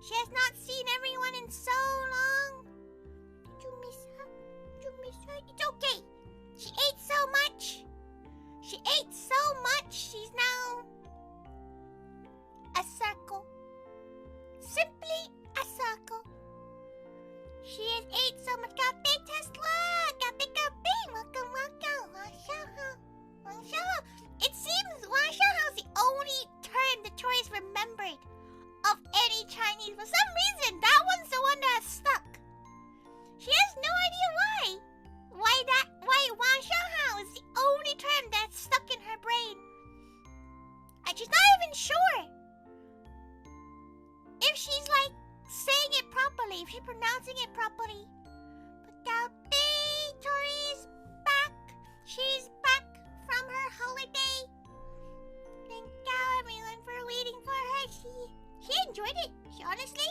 She has not seen everyone in so long. Did you miss her? Did you miss her? It's okay. She ate so much. She ate so much. She's now a circle. Simply a circle. She has ate so much. Cafe Tesla. Cafe. Welcome, welcome. Wangshao. It seems Wangshao is the only term the tourists remembered of any Chinese. For some reason, that one's the one that stuck. She has no idea why. Why Wangshao is the only term that's stuck in her brain. And she's not even sure if she's like saying it properly, if she's pronouncing it properly. But Gaudi, Tori is back. She's back from her holiday. Thank you everyone for waiting for her. She enjoyed it. She honestly,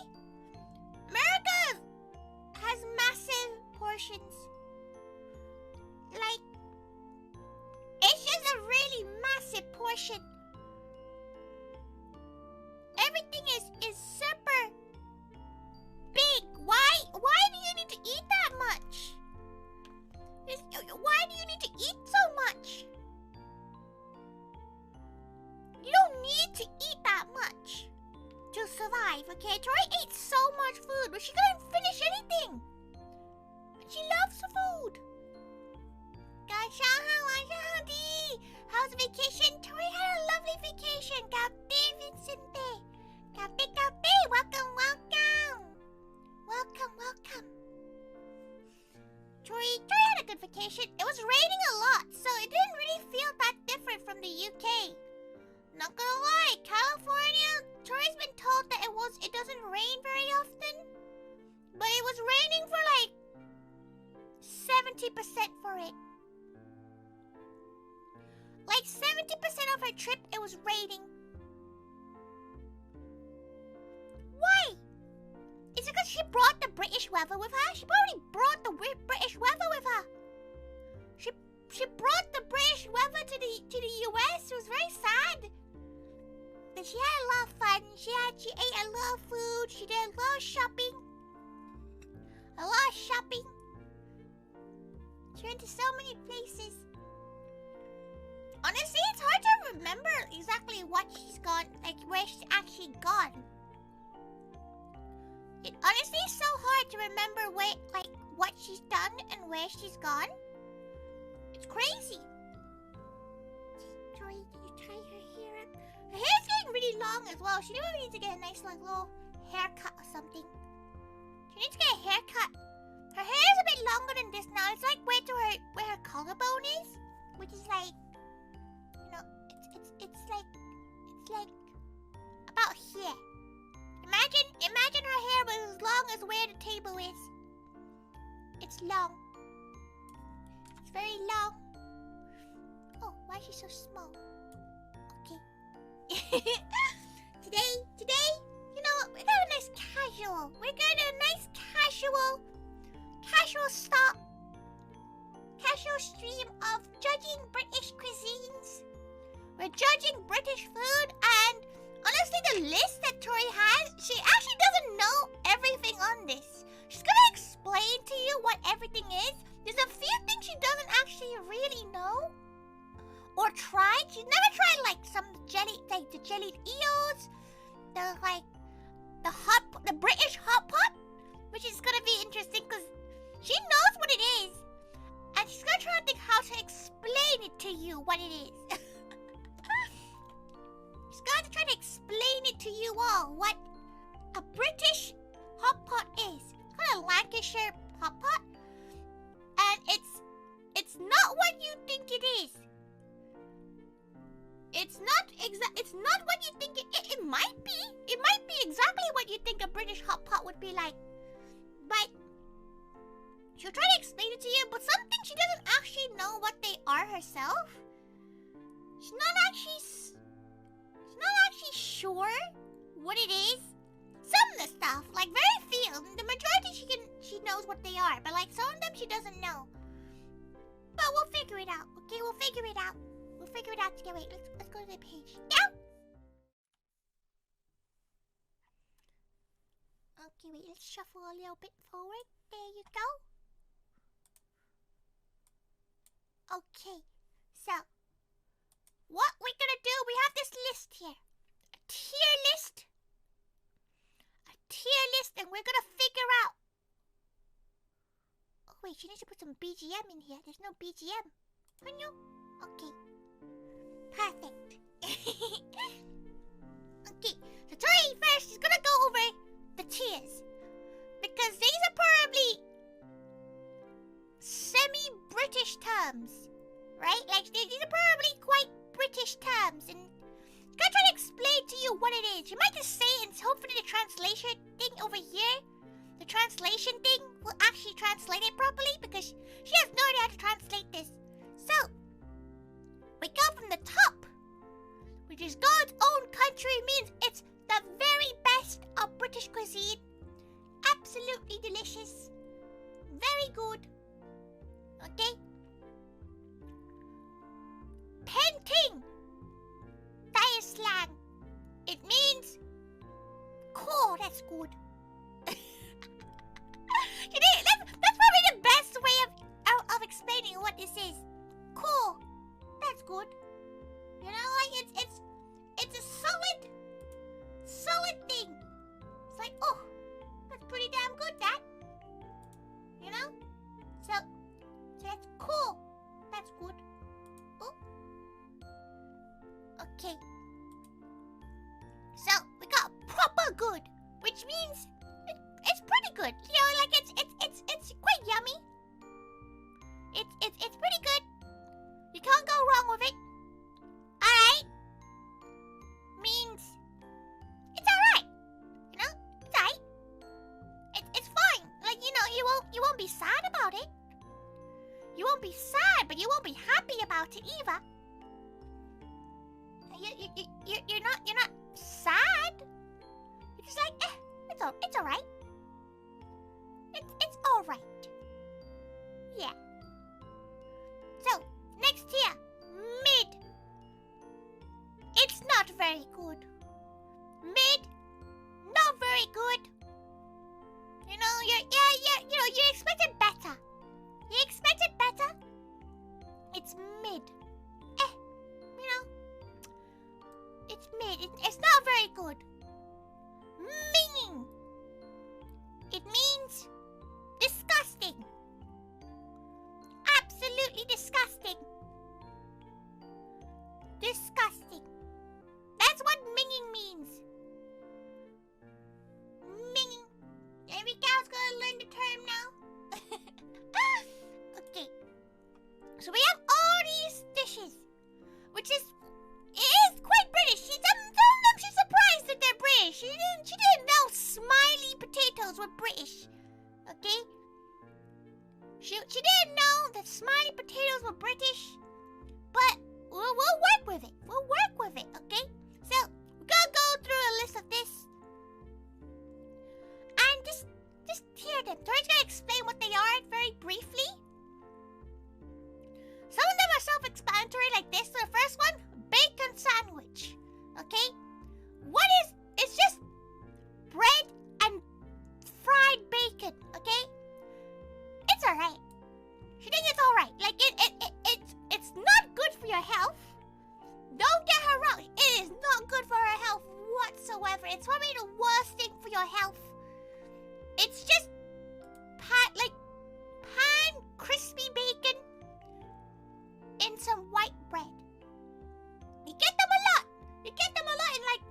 America has massive portions. Like, it's just a really massive portion. Everything is super big. Why do you need to eat that much? Why do you need to eat so much? You don't need to eat that much to survive, okay? Tori ate so much food, but she couldn't finish anything. She loves food. How's the vacation? Tori had a lovely vacation. Gabi Vincente. Gabi. Welcome. Tori had a good vacation. It was raining a lot, so it didn't really feel that different from the UK. Not gonna lie, California, Tori's been told that it doesn't rain very often. But it was raining for like 70% for it. Like 70% of her trip, it was raining. Why? Is it because she brought the British weather with her? She probably brought the British weather with her. She brought the British weather to the US. It was very sad. But she had a lot of fun. She ate a lot of food. She did a lot of shopping. She went to so many places. Honestly, it's hard to remember exactly what she's gone, like where she's actually gone. It honestly is so hard to remember what she's done and where she's gone. It's crazy. Tori, did you tie her hair up? Her hair's getting really long as well. She really needs to get a nice like little haircut or something. She needs to get a haircut. Her hair is a bit longer than this now. It's like way to where her collarbone is, which is like, you know, it's like about here. Imagine her hair was as long as where the table is. It's long. It's very long. Oh, why is she so small? Okay. Today, you know what? We got a nice casual. We're going to a nice casual stream of judging British cuisines. We're judging British food, and honestly, the list that Tori has, she actually doesn't know everything on this. She's gonna explain to you what everything is. There's a few things she doesn't actually really know or tried. She's never tried like the jellied eels, the British hot pot, which is gonna be interesting because she knows what it is, and she's gonna try to think how to explain it to you what it is. She's gonna try to explain it to you all what a British hot pot is. It's called a Lancashire hot pot, and it's not what you think it is. It's not what you think it might be. It might be exactly what you think a British hot pot would be like. But she'll try to explain it to you, but some things she doesn't actually know what they are herself. She's not actually sure what it is. Some of the stuff, like very few, the majority she knows what they are, but like some of them she doesn't know. But we'll figure it out, okay? We'll figure it out. We'll figure it out together. Wait, let's go to the page. Yeah. Okay, wait, let's shuffle a little bit forward. There you go. Okay, so what we're gonna do, we have this list here. A tier list. A tier list, and we're gonna figure out. Oh, wait, she needs to put some BGM in here. There's no BGM. Okay. Perfect. Okay, so Tori first is gonna go over the tiers. Because these are probably semi-British terms, right? Like, these are probably quite British terms. And I'm gonna try to explain to you what it is. You might just say it, and hopefully the translation thing over here, the translation thing will actually translate it properly, because she has no idea how to translate this. So, we go from the top, which is God's own country, means it's the very best of British cuisine. Absolutely delicious. Very good. Okay? Painting. That is slang. It means cool. That's good. That's probably the best way of explaining what this is. Cool. That's good. You know, like it's a solid thing. It's like, oh, that's pretty damn good, that. You know? So that's cool. That's good. Oh. Okay. So we got proper good, which means it's pretty good. You know, like it's quite yummy. It's pretty good. You can't go wrong with it. Alright. Means it's alright. You know? It's alright. It's fine. Like, you know, you won't be sad about it. You won't be sad, but you won't be happy about it either. You're not sad. You're just like, it's alright. It's alright. Yeah. So, next here, mid. It's not very good. Mid, not very good. You know, you expected better. You expected better. It's mid. You know, it's mid. It's not very good. Meaning, it means disgusting. Absolutely disgusting. Disgusting. That's what minging means. Minging. Every cow's gonna learn the term now. Okay. So we have all these dishes, which is quite British. Some of them she's surprised that they're British. She didn't know smiley potatoes were British. Okay? She didn't know that smiley potatoes were British, but we'll work with it. We'll work with it, okay? So, we're gonna go through a list of this. And just hear them. Tori's gonna explain what they are very briefly. Some of them are self-explanatory like this. So the first one, bacon sandwich. Okay? It's just bread and fried bacon, okay? It's alright. She thinks it's alright. Like, it's not good for your health. Don't get her wrong. It is not good for her health whatsoever. It's probably the worst thing for your health. It's just pan crispy bacon in some white bread. You get them a lot. You get them a lot in like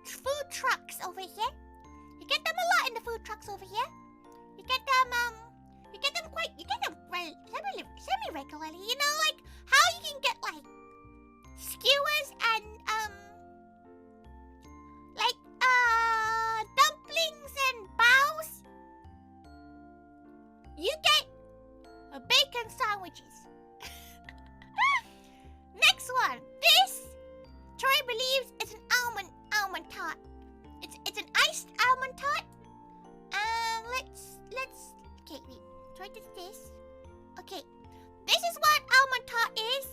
food trucks over here. You get them a lot in the food trucks over here. You get them semi-regularly. You know, like how you can get like skewers and dumplings and bows. You get bacon sandwiches. Next one. This, Tori believes, is an almond tart. It's an iced almond tart. Let's. Okay, wait. Tori does this. Okay, this is what almond tart is.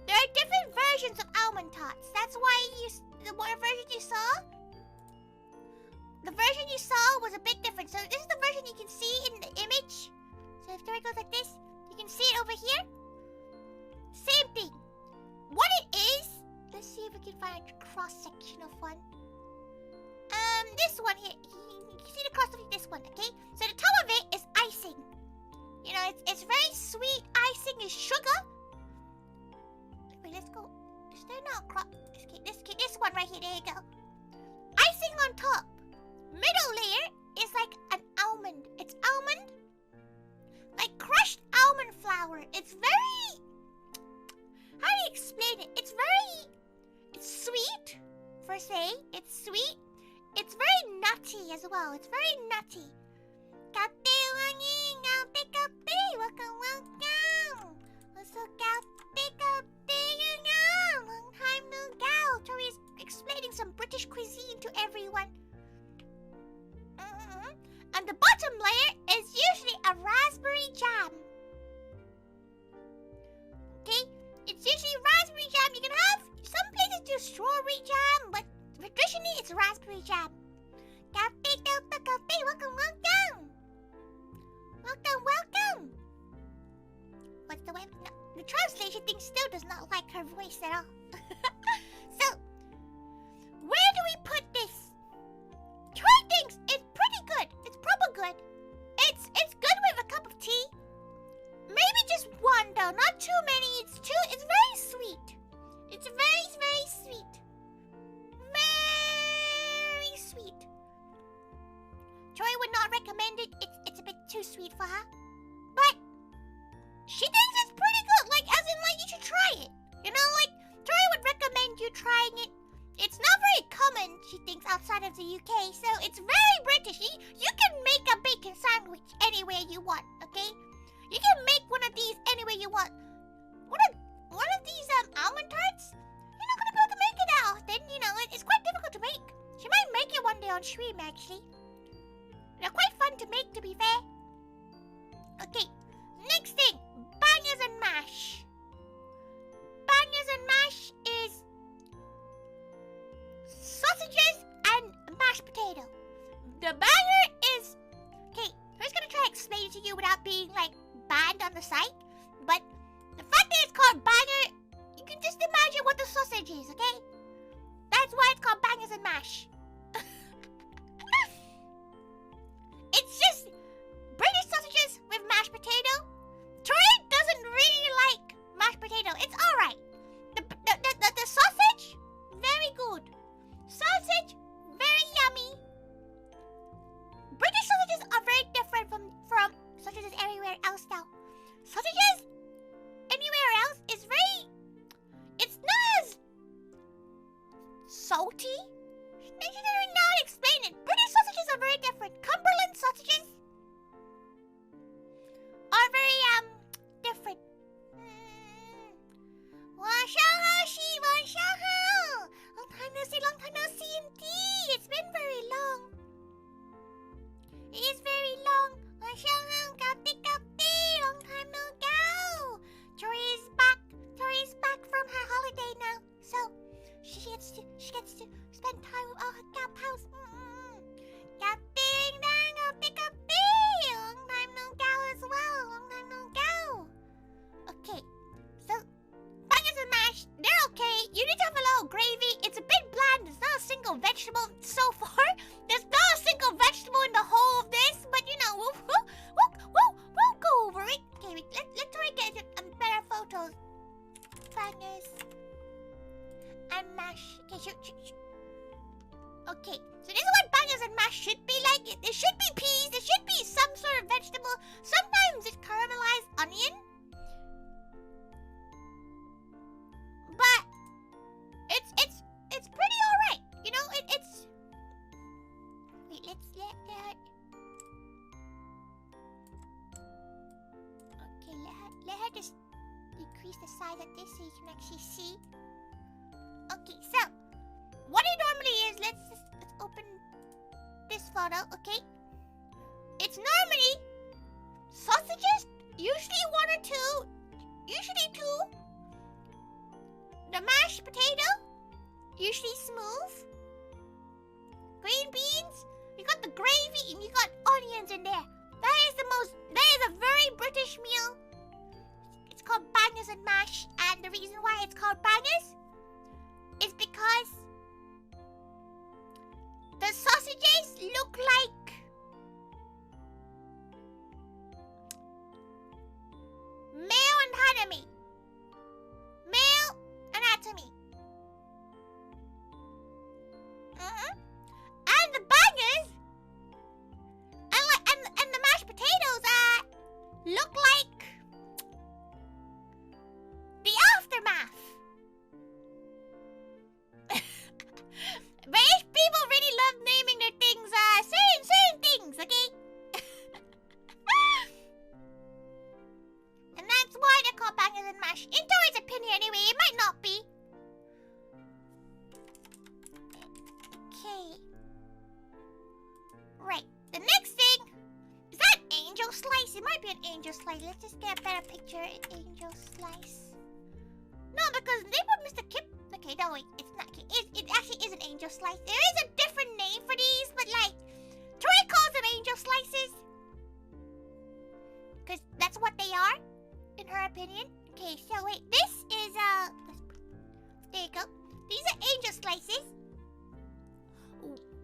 There are different versions of almond tarts. That's why the one version you saw, the version you saw was a bit different. So this is the version you can see in the image. So if Tori goes like this, you can see it over here. Same thing. What it is, let's see if we can find a cross section of one. This one here. You can see the cross of this one, okay? So the top of it is icing. You know, it's very sweet. Icing is sugar. Wait, let's go. Is there not cross? This one right here. There you go. Icing on top. Middle layer is like an almond. It's almond. Like crushed almond flour. It's very... How do you explain it? It's sweet, per se. It's sweet. It's very nutty as well. It's very nutty. Welcome. Long time no go. Tori is explaining some British cuisine to everyone. And the bottom layer is usually a raspberry jam. Okay? It's usually raspberry jam. You can have, some places do strawberry jam, but traditionally it's raspberry jam. Welcome. What's the way? No, the translation thing still does not like her voice at all. So, where do we put this? Troy thinks it's pretty good. It's proper good. It's good with a cup of tea. Maybe just one though, not too many. It's very sweet. It's very sweet. Very sweet. Troy would not recommend it. It's a bit too sweet for her. But she thinks it's pretty good. Like, as in, like, you should try it. You know, like, Troy would recommend you trying it. It's not very common, she thinks, outside of the UK. So it's very British. You can make a bacon sandwich anywhere you want, okay? You can make one of these anywhere you want. One of these almond tarts, you're not gonna be able to make it out. Then, you know, it's quite difficult to make. She might make it one day on stream, actually. They're quite fun to make, to be fair. Okay, next thing, bangers and mash. Bangers and mash is sausages and mashed potato. The banger is... Okay, I'm just gonna try to explain it to you without being, like, banned on the site. But the fact that it's called banger, you can just imagine what the sausage is, okay? That's why it's called bangers and mash. It's just British sausages with mashed potato. Tori doesn't really like mashed potato. It's alright. The sausage, very good. Sausage, very yummy. British sausages are very different from sausages everywhere else now. Sausages anywhere else is very... It's not as salty. They should not explain it. British sausages are very different. Cumberland sausages are very different. Long time no see indeed. It's been very long. It is very long. Long time no go. Tori is back. Tori is back from her holiday now. So she gets to spend time with all her gal pals. Long time no go as well. Long time no go. Okay, so bangers and mash, they're okay. You need to have a little gravy. It's a bit bland. There's not a single vegetable so far. There's not a single vegetable in the whole of this, but you know, we'll go over it. Okay, let's try to get better photos. Bangers and mash. Okay, shoot. Okay, so this is what bangers and mash should be like. There should be peas. There should be some sort of vegetable. Sometimes it's caramelized onion. But it's pretty alright. You know, it's... Wait, let's let that... Okay, let her just decrease the size of this so you can actually see. Okay, so what it normally is, let's open this photo, okay? It's normally sausages, usually one or two, usually two. The mashed potato, usually smooth. Green beans, we gravy and you got onions in there. That is a very British meal. It's called bangers and mash, and the reason why it's called bangers is because the sausages look like male anatomy. Male anatomy. And the bangers and the mashed potatoes look like the aftermath. British people really love naming their things certain things, okay? And that's why they're called bangers and mash. In Tori's opinion anyway, it might not be. Okay. Right. The next thing is that angel slice. It might be an angel slice. Let's just get a better picture. Angel slice. No, because they put Mr. Kip. Okay, no wait, it's not. It actually is an angel slice. There is a different name for these, but like, Tori calls them angel slices, cause that's what they are, in her opinion. Okay, so wait, this is there you go. These are angel slices.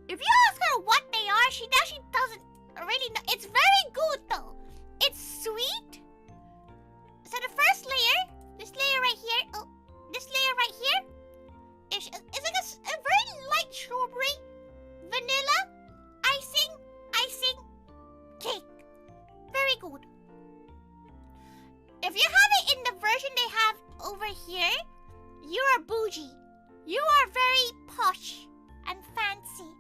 If you ask her what they are, she doesn't really know. It's very good though. It's sweet. So the first layer, this layer right here, this layer right here, it's like a very light strawberry, vanilla, icing cake. Very good. If you have it in the version they have over here, you are bougie. You are very posh and fancy.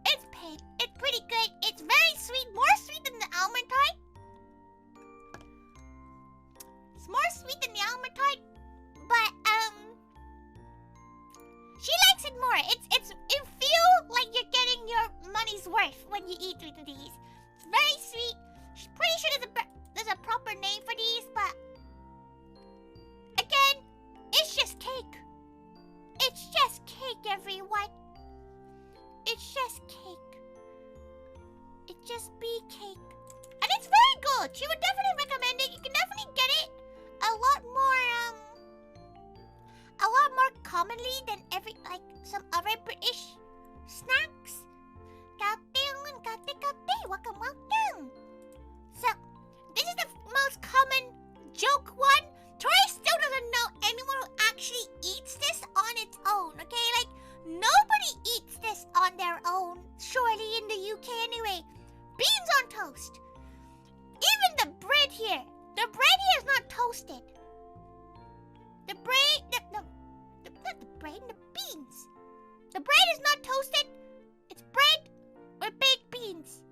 It's pink. It's pretty good. It's very sweet. More sweet than the almond tart. It's more sweet than the almond tart. But, she likes it more. It feels like you're getting your money's worth when you eat with these. It's very sweet. She's pretty sure there's a proper name for these, but again, it's just cake. It's just cake, everyone. It's just cake. It just be cake. And it's very good. She would definitely recommend it. You can definitely get it a lot more commonly than some other British snacks. Welcome. So, this is the most common joke one. Tori still doesn't know anyone who actually eats this on its own, okay? Like, nobody eats this on their own, surely in the UK anyway. Beans on toast. Even the bread here. The bread here is not toasted. The bread, not the bread, the beans. The bread is not toasted. It's bread with baked beans.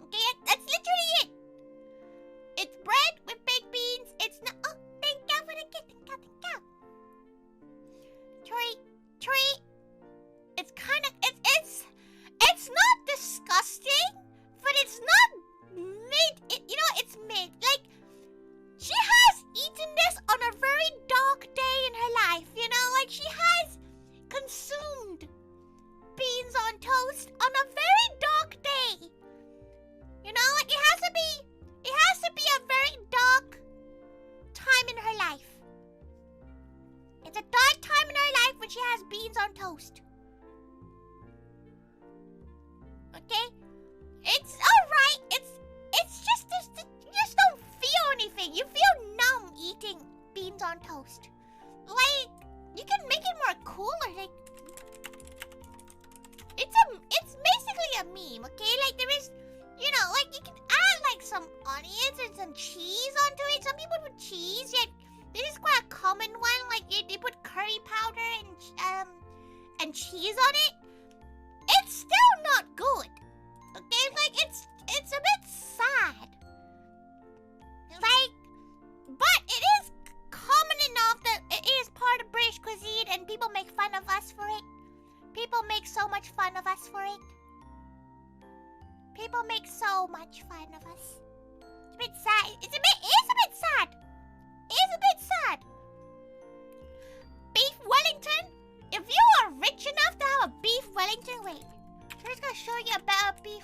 Okay, that's literally it. It's bread with baked beans. It's not. Oh, thank God for the gift. Thank God. Tori. It's kind of. It's not disgusting, but it's not mid. It's mid. Like, she has eaten this on a very dark day in her life. Like she has consumed beans on toast on a very dark day. Like it has to be a very dark time in her life. It's a dark time in her life when she has beans on toast. Okay? It's alright. It's just you just don't feel anything. You feel numb eating beans on toast. Like, you can make it more cooler. Like, it's basically a meme, okay? Like, there is, like, you can add, like, some onions and some cheese onto it. Some people put cheese, yet this is quite a common one. Like, they put curry powder and cheese on it. It's still not good, okay? Like, it's a bit sad. Like, but it is common enough that it is part of British cuisine and people make fun of us for it. People make so much fun of us for it. People make so much fun of us. It's a bit sad. It is a bit sad. It is a bit sad. Beef Wellington? If you are rich enough to have a beef Wellington, wait. Troy's gonna show you about beef.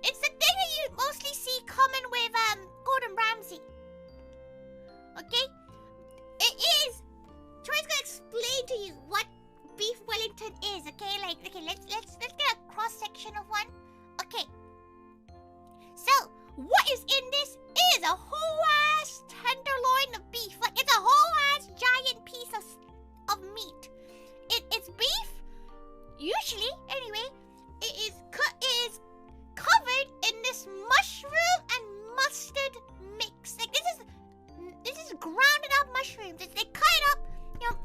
It's the thing that you mostly see common with Gordon Ramsay. Okay? It is. Troy's gonna explain to you what beef Wellington is, okay? Like, okay, let's get a cross section of one. Okay. So, what is in this is a whole ass tenderloin of beef. Like, it's a whole ass giant piece of meat. It's beef. Usually, anyway, it is covered in this mushroom and mustard mix. Like, this is grounded up mushrooms. They cut it up, you know,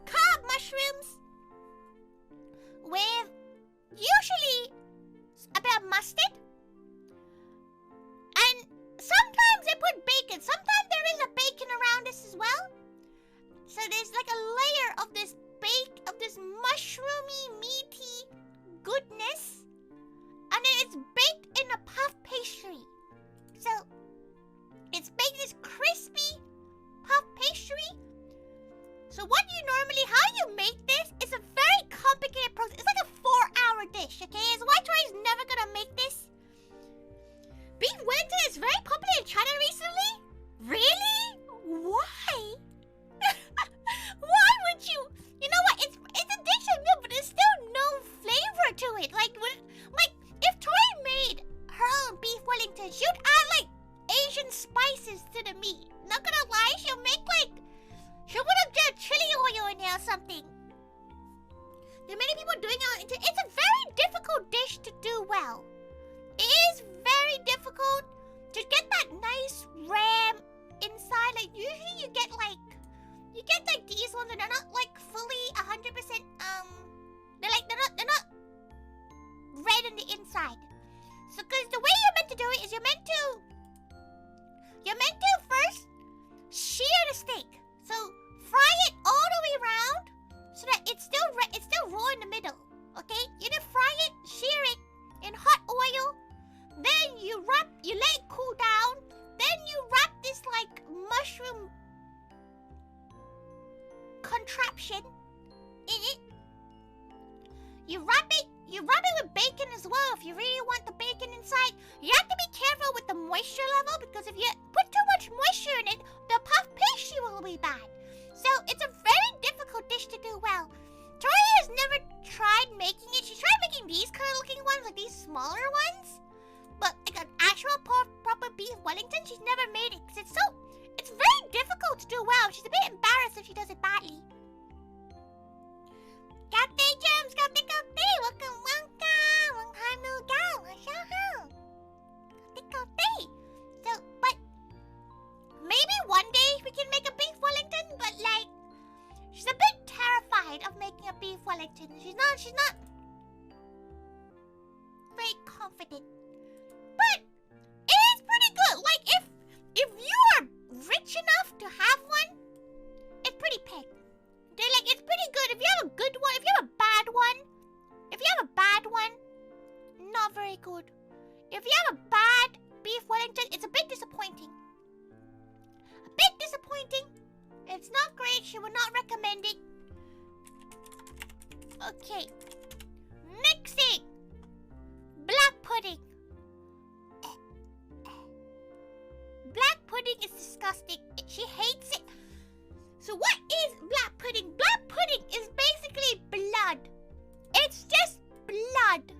cut up mushrooms with usually a bit of mustard, and sometimes they put bacon. Sometimes there is a bacon around this as well. So there's like a layer of this mushroomy, meaty goodness, and then it's baked in a puff pastry. So it's baked this crispy puff pastry. So how you make this is a very complicated process. It's like a 4-hour dish, okay? It's why Tori's never gonna make this. Beef Wellington is very popular in China recently? Really? Why? Why would you? You know what? It's a dish of meal, but there's still no flavor to it. Like if Tori made her own beef Wellington, she would add like Asian spices to the meat. Not gonna lie, she'll put up chili oil in there or something. There are many people doing it. It's a very difficult dish to do well. It is very difficult to get that nice ram inside. Like usually you get like these ones, and they're not like fully 100%. They're not red on the inside. So, because the way you're meant to do it is you're meant to first shear the steak. So fry it all the way around so that it's still raw in the middle. Okay, you then fry it, shear it in hot oil. Then you let it cool down. Then you wrap this like mushroom contraption in it. You wrap it with bacon as well if you really want the bacon inside. You have to be careful with the moisture level, because if you put too much moisture in it, the puff pastry will be bad. So it's a very difficult dish to do well. Tori has never tried making it. She tried making these kind of looking ones, like these smaller ones. But like an actual proper beef Wellington, she's never made it because it's very difficult to do well. She's a bit embarrassed if she does it badly. Cathay Gems, Cathay, welcome. Long time no go. Cathay. So, but maybe one day we can make a beef Wellington, but like, she's a bit terrified of making a beef Wellington. She's not very confident. But it is pretty good. Like if you are rich enough to have one, it's pretty pig. It's pretty good. If you have a good one, if you have a bad one, not very good. If you have a bad beef Wellington, it's a bit disappointing. It's not great. She would not recommend it. Okay. Mixing. Black pudding. Black pudding is disgusting. She hates it. So what is black pudding? Black pudding is basically blood. It's just blood.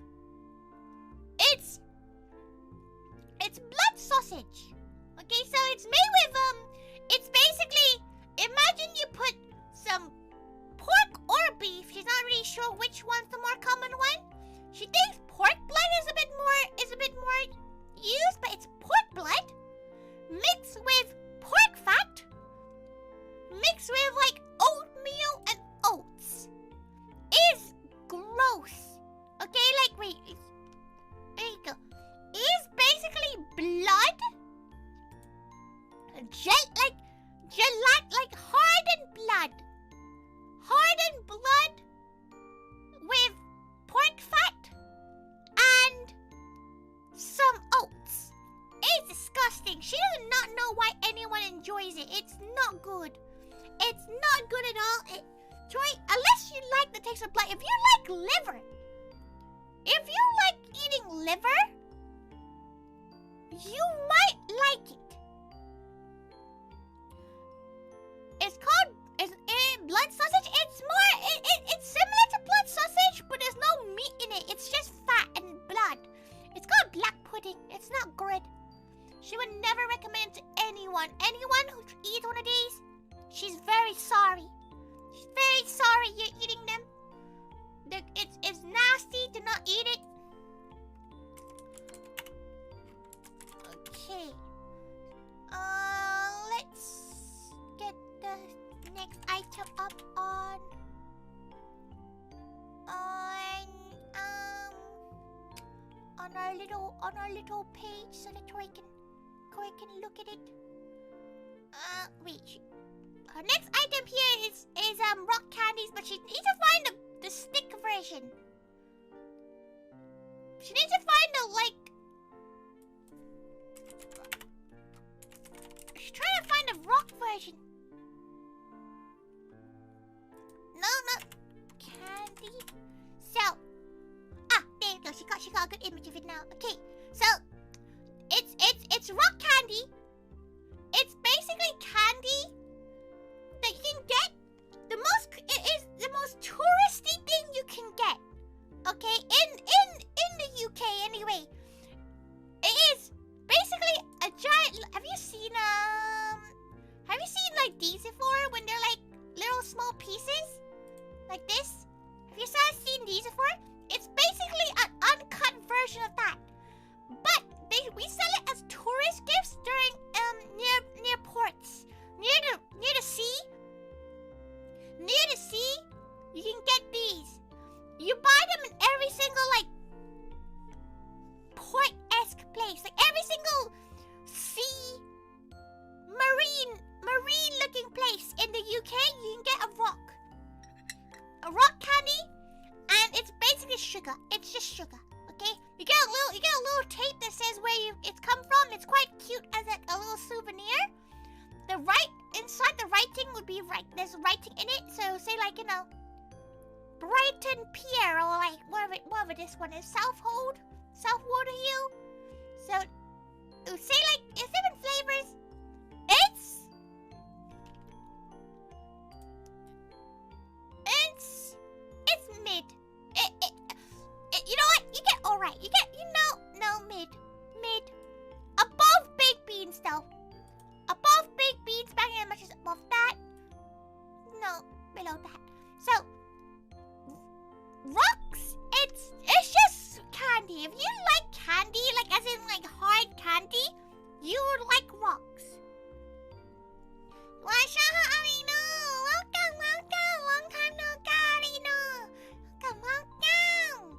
It's blood sausage. Okay, so it's made with it's basically, imagine you put some pork or beef. She's not really sure which one's the more common one. She thinks pork blood is a bit more used, but it's pork blood mixed with pork fat, mixed with like oatmeal and oats. Is gross. Okay, like wait, there you go. Is basically blood, like hardened blood with pork fat and some oats. It's disgusting. She does not know why anyone enjoys it. It's not good. It's not good at all. Troy, unless you like like the taste of blood, if you like liver, if you like eating liver, you might like it. It's called blood sausage. It's more, it's similar to blood sausage, but there's no meat in it. It's just fat and blood. It's called black pudding. It's not good. She would never recommend to anyone. Anyone who eats one of these, she's very sorry. She's very sorry you're eating them. It's nasty. Do not eat it. Okay. Let's get the next item up on our little page so that Tori can look at it. Wait. Her next item here is rock candies, but she needs to find the stick version. She needs to find she's trying to find the rock version. No, candy. So, there you go. She got a good image of it now. Okay, so it's rock candy. It's basically candy that you can get. It is the most touristy thing you can get. Okay, in the UK anyway. It is basically a giant. Have you seen like these before when they're like little small pieces like this? Have you seen these before? It's basically an uncut version of that, but we sell it as tourist gifts during near ports, near the sea. Near the sea, you can get these. You buy them in every single like port-esque place, like every single sea, marine looking place in the UK. You can get a rock candy, and it's basically sugar. It's just sugar. Okay, you get a little tape that says where it's come from. It's quite cute as a little souvenir. Inside the writing would be there's writing in it. So say like Brighton Pier, or like whatever this one is, Southwold Hill. So it would say like it's different flavors. It's mid. You know what? You get alright. You get mid. Above baked beans though. Above baked beans, back in much is above that. No, below that. So rocks, it's just candy. If you like candy, like as in like hard candy, you would like rocks. Arino, welcome. Long time no Arino. Welcome.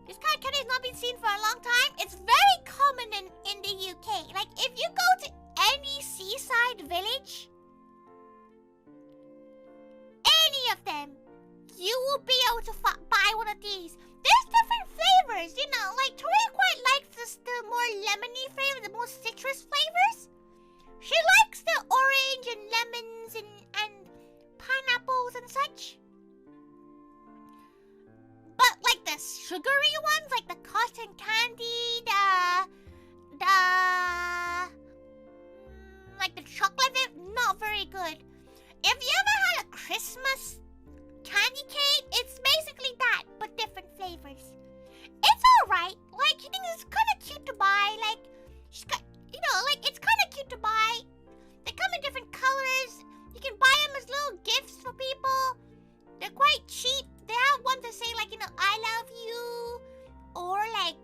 This kind of candy has not been seen for a long time. It's very common in the UK. Like if you go to any seaside village, any of them, you will be able to buy one of these. There's different flavors, you know, like Tori quite likes the more lemony flavor, the more citrus flavors. She likes the orange and lemons and pineapples and such. But like the sugary ones, like the cotton candy, like the chocolate, not very good. If you ever had a Christmas candy cane, it's basically that, but different flavors. It's alright. Like, I think it's kind of cute to buy. Like, it's kind of cute to buy. They come in different colors. You can buy them as little gifts for people. They're quite cheap. They have one to say, like, I love you. Or, like,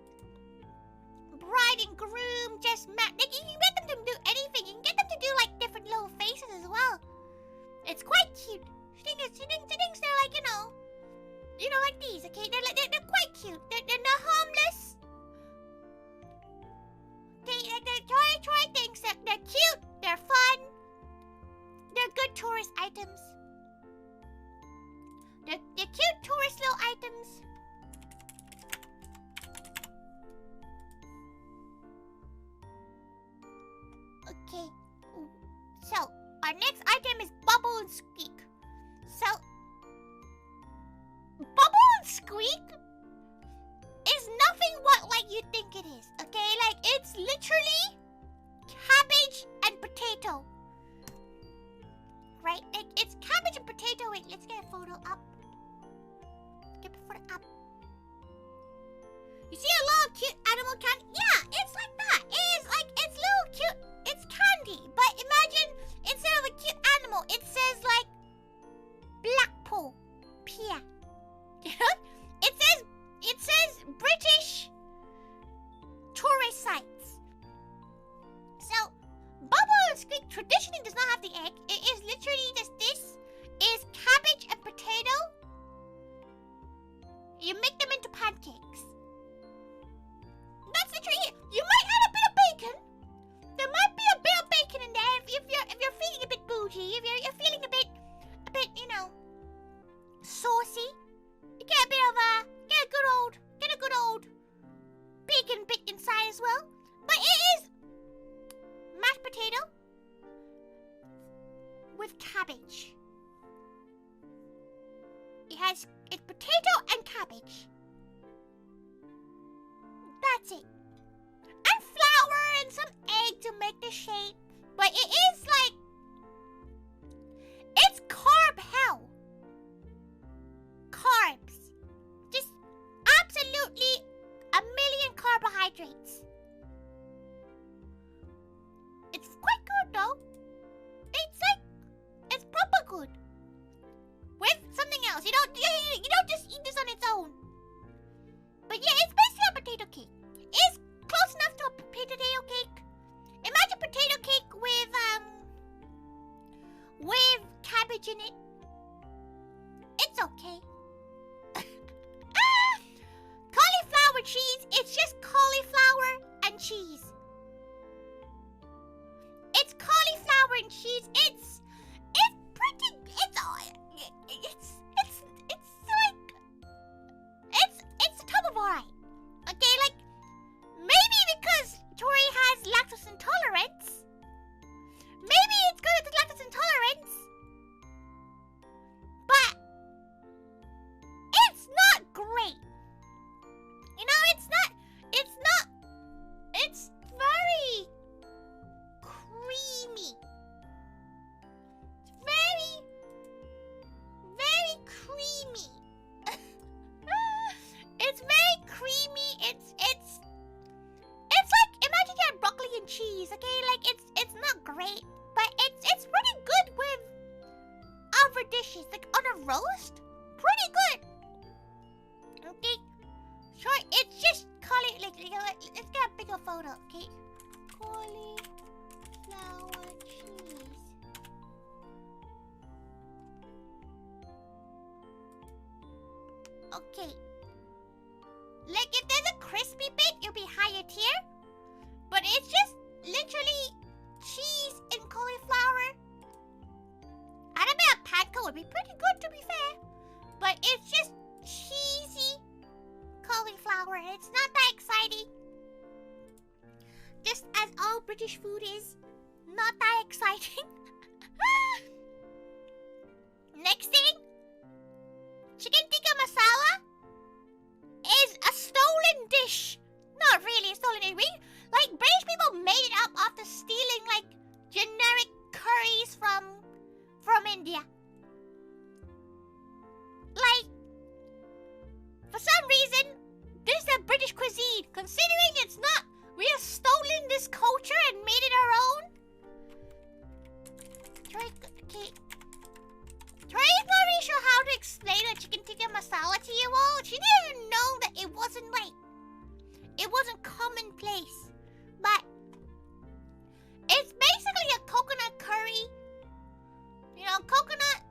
bride and groom just met. Like, you can get them to do anything. You can get them to do, like, different little faces as well. It's quite cute. She thinks they're, like, like these, okay? They're quite cute. They're not harmless. Troy thinks that they're cute, they're fun, they're good tourist items. They're cute tourist little items. Okay, so our next item is Bubble and Squeak. So squeak is nothing what like you think it is, okay? Like, it's literally cabbage and potato. Right? Like, it's cabbage and potato. Wait, let's get a photo up. Get the photo up. You see a lot of cute animal candy? Yeah, it's like that. It is like, it's little cute, it's candy. But imagine, instead of a cute animal, it says like, Blackpool Pier. You know? It says British tourist sites. So, Bubble and Squeak traditionally does not have the egg. It is literally just this is cabbage and potato. You make them into pancakes. That's literally it. You might add a bit of bacon. There might be a bit of bacon in there if you're feeling a bit bougie, if you're feeling a bit, you know, saucy. You get a bit of get a good old bacon bit inside as well. But it is mashed potato with cabbage. It's potato and cabbage. That's it. And flour and some egg to make the shape. But it is like, it's carb hell. Carbs. Just absolutely a million carbohydrates. It's quite good though. It's like, it's proper good. With something else. You don't just eat this on its own. But yeah, it's basically a potato cake. It's close enough to a potato cake. Imagine potato cake with cabbage in it. It's okay. Cauliflower cheese. It's just cauliflower and cheese. It's cauliflower and cheese. It's pretty. It's the top of alright. Okay, like maybe because Tori has lactose intolerance. Maybe it's good with lactose intolerance. But it's not great. You know, it's very creamy. It's very, very creamy. It's very creamy. It's like, imagine you had broccoli and cheese, okay? Like, it's not great, but it's pretty good with other dishes. Like, on a roast, pretty good. Okay? Sure, it's just let's get a bigger photo, okay? Cauliflower cheese. Okay. Like, if there's a crispy bit, it'll be higher tier. But it's just literally cheese and cauliflower. And a bit of panko would be pretty good, to be fair. But it's just cheesy cauliflower. It's not that exciting. Just as all British food is. Not that exciting. Next thing. Chicken tikka masala is a stolen dish. Not really a stolen dish. Like, British people made it up after stealing, like, generic curries from India. Like, for some reason, this is a British cuisine. Considering it's not, we have stolen this culture and made it our own. Okay. Tori's not really sure how to explain a chicken tikka masala to you all. She didn't even know that it wasn't commonplace. But it's basically a coconut curry. You know, coconut.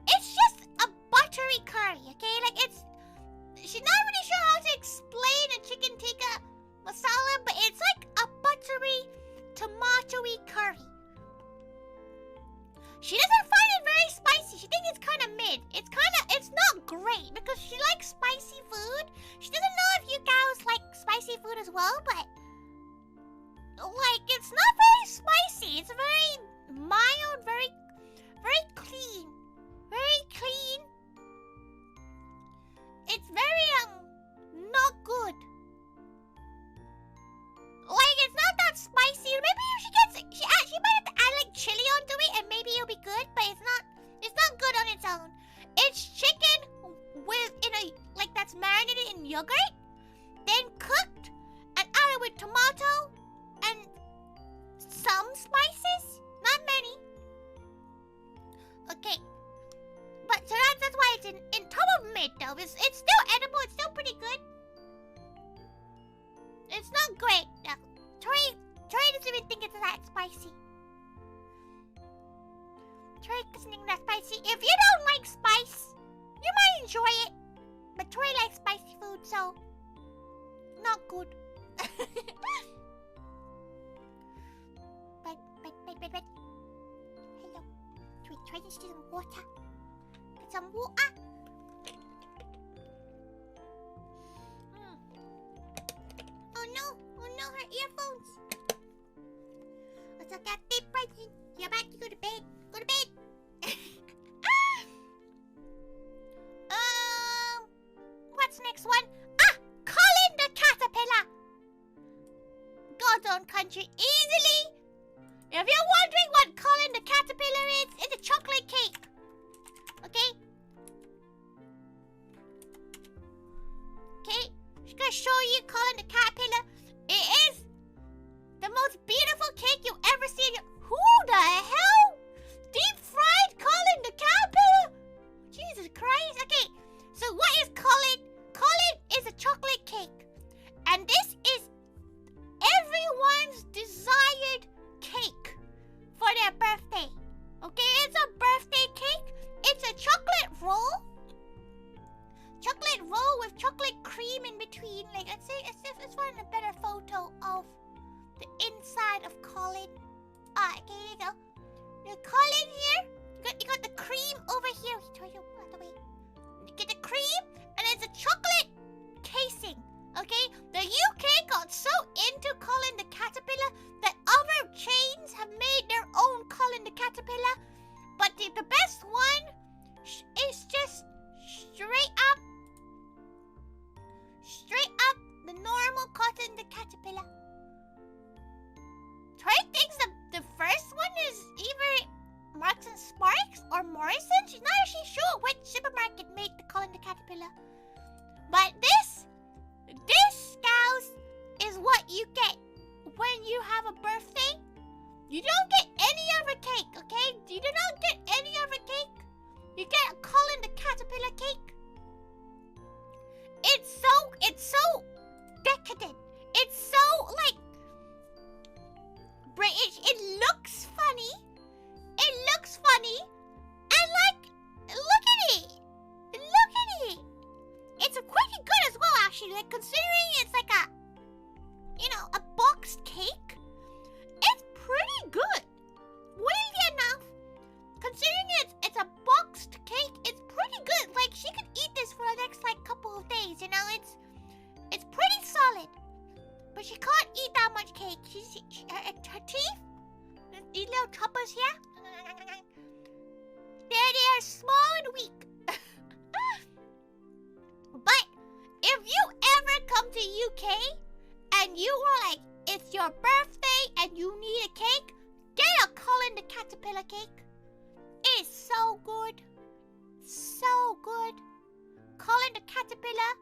It's just a buttery curry, okay? Like, she's not really sure how to explain a chicken tikka masala, but it's like a buttery, tomatoey curry. She doesn't find it very spicy. She thinks it's kind of mid. It's not great because she likes spicy food. She doesn't know if you guys like spicy food as well, but like, it's not very spicy. It's very mild, very, very clean. Very clean. it's very not good. Like it's not that spicy. Maybe she might have to add like chili onto it and maybe it'll be good, but it's not good on its own. It's chicken that's marinated in yogurt, then cooked and added with tomato and some spices, not many. Okay, but so that's why it's in top of mid though. It's still edible. It's still pretty good. It's not great. Tori doesn't even think it's that spicy. Tori doesn't think that spicy. If you don't like spice, you might enjoy it. But Tori likes spicy food, so not good. but hello. Try to steal some water. Get some water. Oh no, her earphones. What's up, cat deep breathing? You're about to go to bed. Go to bed. What's next one? Colin the caterpillar. God's own country easily. If you're wondering what Colin the caterpillar is, it's a chocolate cake. Okay? Okay, she's gonna show you Colin the caterpillar. It is the most beautiful cake you've ever seen. Who the hell? Deep fried Colin the caterpillar? Jesus Christ. Okay, so what is Colin? Colin is a chocolate cake. And this is everyone's desired cake for their birthday. Okay, it's a birthday cake. It's a chocolate roll. Chocolate roll with chocolate cream in between. Like, let's find a better photo of the inside of Colin. Okay, here you go. The Colin here. You got the cream over here. By the way, you get the cream, and it's a chocolate casing. Okay, the UK got so into Colin the caterpillar that other chains have made their own Colin the caterpillar. But the best one is just straight up the normal Colin the caterpillar. Troy thinks the first one is either Marks and Sparks or Morrison. She's not actually sure which supermarket made the Colin the caterpillar. But this, cows, is what you get when you have a birthday. You don't get any other cake, okay? You do not get any other cake. You get a Colin the caterpillar cake. It's so decadent. It's so like British. It looks funny. And like, look at it. It's pretty good as well, actually. Like, considering it's like a boxed cake, it's pretty good. Weirdly enough, considering it's a boxed cake, it's pretty good. Like, she could eat this for the next like couple of days. You know, it's pretty solid. But she can't eat that much cake. Her teeth, these little choppers here, they are small and weak. But if you ever come to UK and you are like, it's your birthday and you need a cake, get a Colin the caterpillar cake. It's so good. So good. Colin the caterpillar,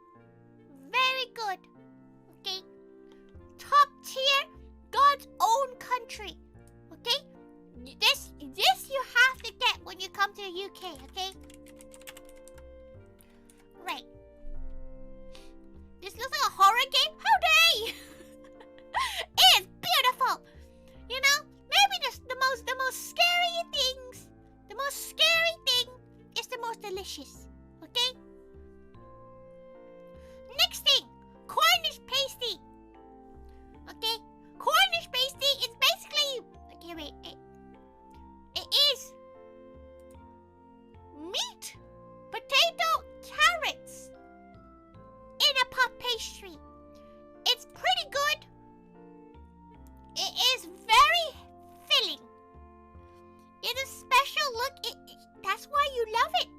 very good. Okay? Top tier, God's own country. Okay? This you have to get when you come to the UK, okay? Right. This looks like a horror game? How dare you? It is beautiful. You know, maybe just the most scary things. The most scary thing is the most delicious. Okay? Next thing, Cornish pasty. Okay? Cornish pasty is basically, okay, wait. It is meat, potato, carrots in a puff pastry. It's pretty good. It is very filling. It's a special look. That's why you love it.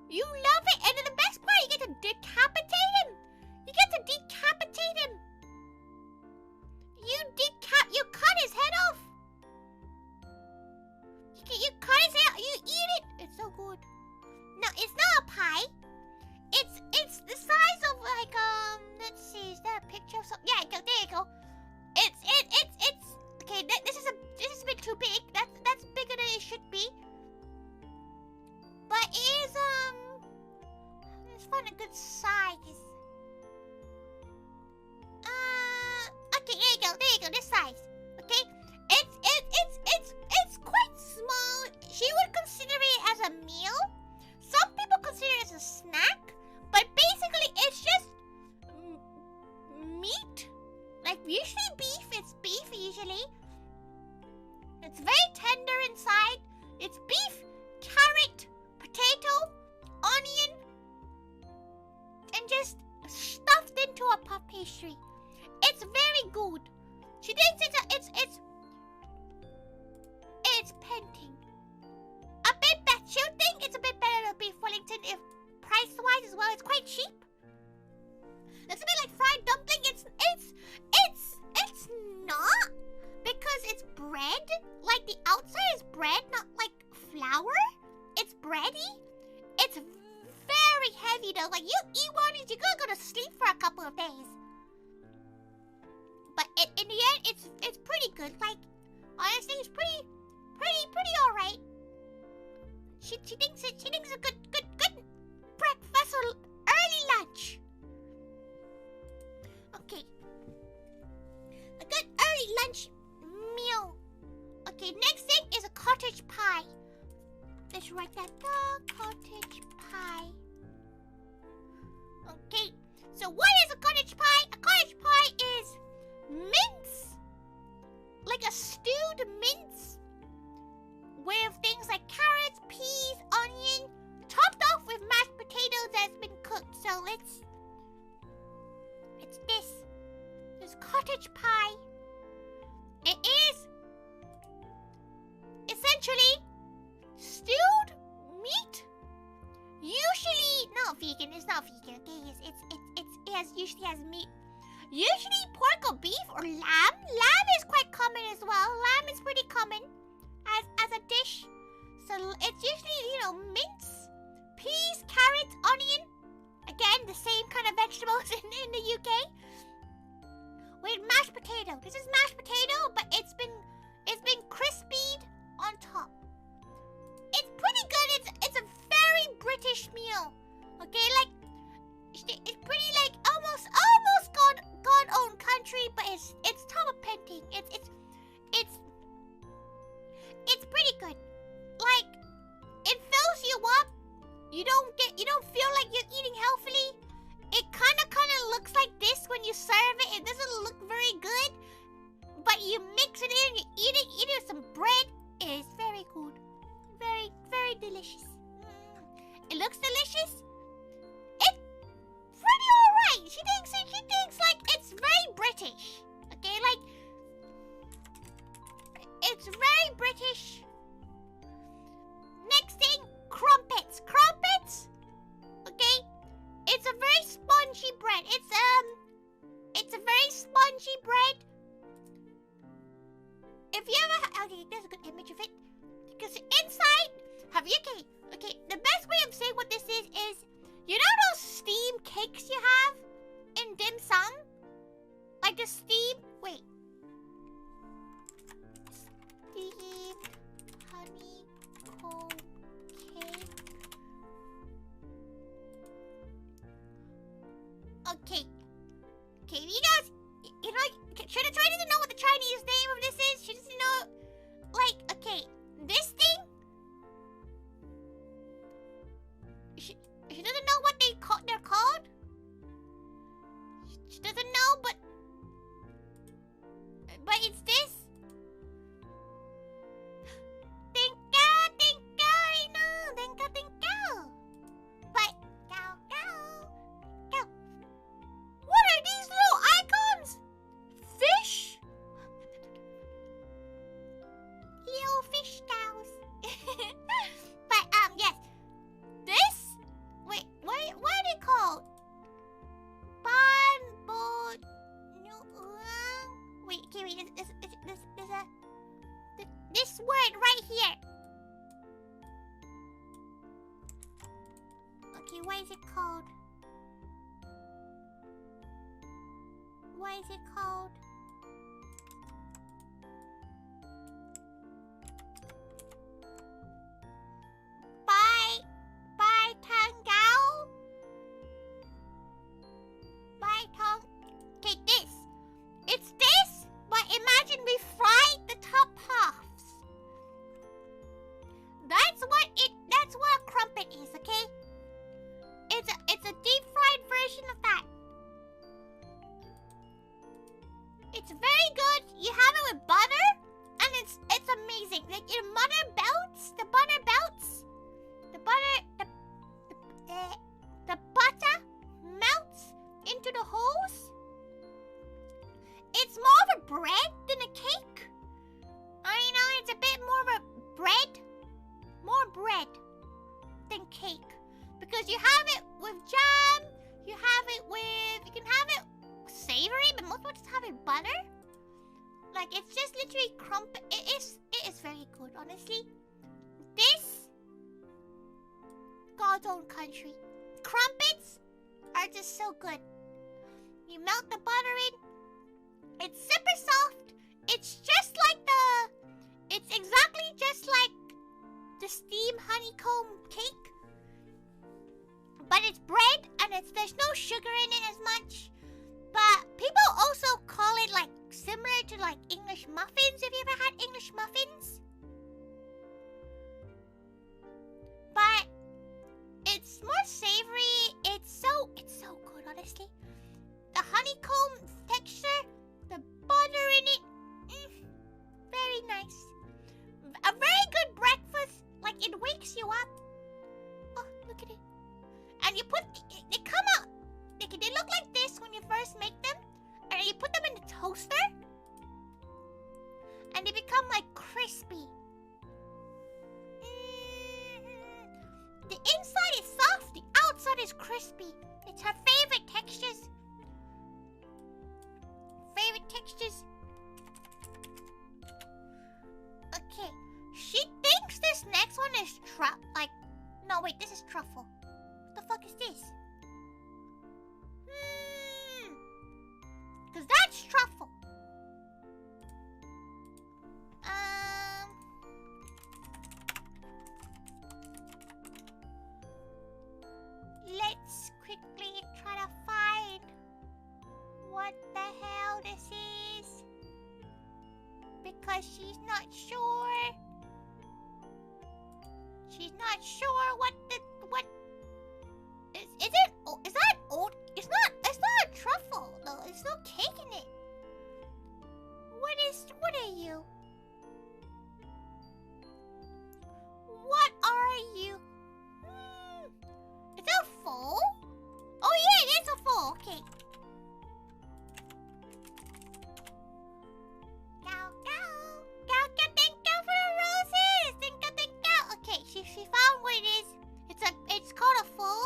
You love it. And then the best part, you get to decapit find a good size. Okay, there you go. There you go. This size. Okay, it's quite small. She would consider it as a meal. Some people consider it as a snack, but basically it's just meat. Like usually beef. It's beef usually. It's very tender inside. It's beef, carrot, potato, onion, and just stuffed into a puff pastry. It's very good. She thinks it's painting. A bit better. She'll think it's a bit better than beef Wellington if price-wise as well. It's quite cheap. It's a bit like fried dumpling. It's not, because it's bread. Like the outside is bread, not like flour. It's bready. It's very heavy though. Like you eat one and you're gonna go to sleep for a couple of days. But in the end, it's pretty good. Like honestly, it's pretty all right. She thinks it's a good breakfast or early lunch. Okay, a good early lunch meal. Okay, next thing is a cottage pie. Let's write that down. Cottage pie. Okay, so what is a cottage pie? A cottage pie is mince, like a stewed mince with things like carrots, peas, onion, topped off with mashed potatoes that's been cooked. So it's this cottage pie. It is essentially stewed meat. Usually not vegan. It's not vegan. Okay, usually has meat. Usually pork or beef or lamb. Lamb is quite common as well. Lamb is pretty common as a dish. So it's usually, mince, peas, carrots, onion. Again, the same kind of vegetables in the UK. With mashed potato. This is mashed potato, but it's been crispied on top. It's pretty good. It's a very British meal. Okay, like it's pretty like almost God own country, but it's top of painting. It's pretty good. Like it fills you up. You don't feel like you're eating healthily. It kind of looks like this when you serve it. It doesn't look very good, but you mix it in, you eat it with some bread. It is very good. Very, very delicious. It looks delicious. It's pretty alright. She thinks like it's very British. Okay, like it's very British. Next thing, crumpets. Crumpets. Okay, it's a very spongy bread. It's a very spongy bread. If you ever, okay, there's a good image of it. Because inside, okay, the best way of saying what this is you know those steam cakes you have in dim sum? Like the steam, wait. Steamed honeycomb cake. Okay, you guys, Trina doesn't know what the Chinese name of this is. She doesn't know, like, okay, this thing. She doesn't know what they're called. She doesn't know, but it's this. Tinka. But go. What are these little icons? Fish? Little fish cows. But yes. This, wait, what are they called? Wait, this word right here. Okay, what is it called? What is it called? By Tangao? the butter melts into the holes. It's more of a bread than a cake. I know it's a bit more of a bread. More bread than cake. Because you have it with jam, you can have it savory, but most people just have it butter. Like, it's just literally crumpet. It is very good, honestly. This, God's own country. Crumpets are just so good. You melt the butter in. It's super soft. It's exactly just like the steamed honeycomb cake. But it's bread and there's no sugar in it as much. But people also call it like similar to like English muffins. Have you ever had English muffins? But it's more savory. It's so good, honestly. The honeycomb texture, the butter in it, very nice. A very good breakfast. Like, it wakes you up. Oh, look at it. And you put, they come out, they look like this when you first make them. And you put them in the toaster. And they become like crispy. The inside is soft, the outside is crispy. It's her favorite textures. Okay, she thinks this next one is no wait, this is truffle. What the fuck is this? Cause that's truffle. Let's quickly try to find what the hell this is. Because she's not sure. She's not sure what is that old? It's not a truffle though. There's no cake in it. What are you? What are you? Is that a foal? Oh yeah, it is a foal. Okay. Thank you for the roses. Thank you. Okay, she found what it is. It's called a foal.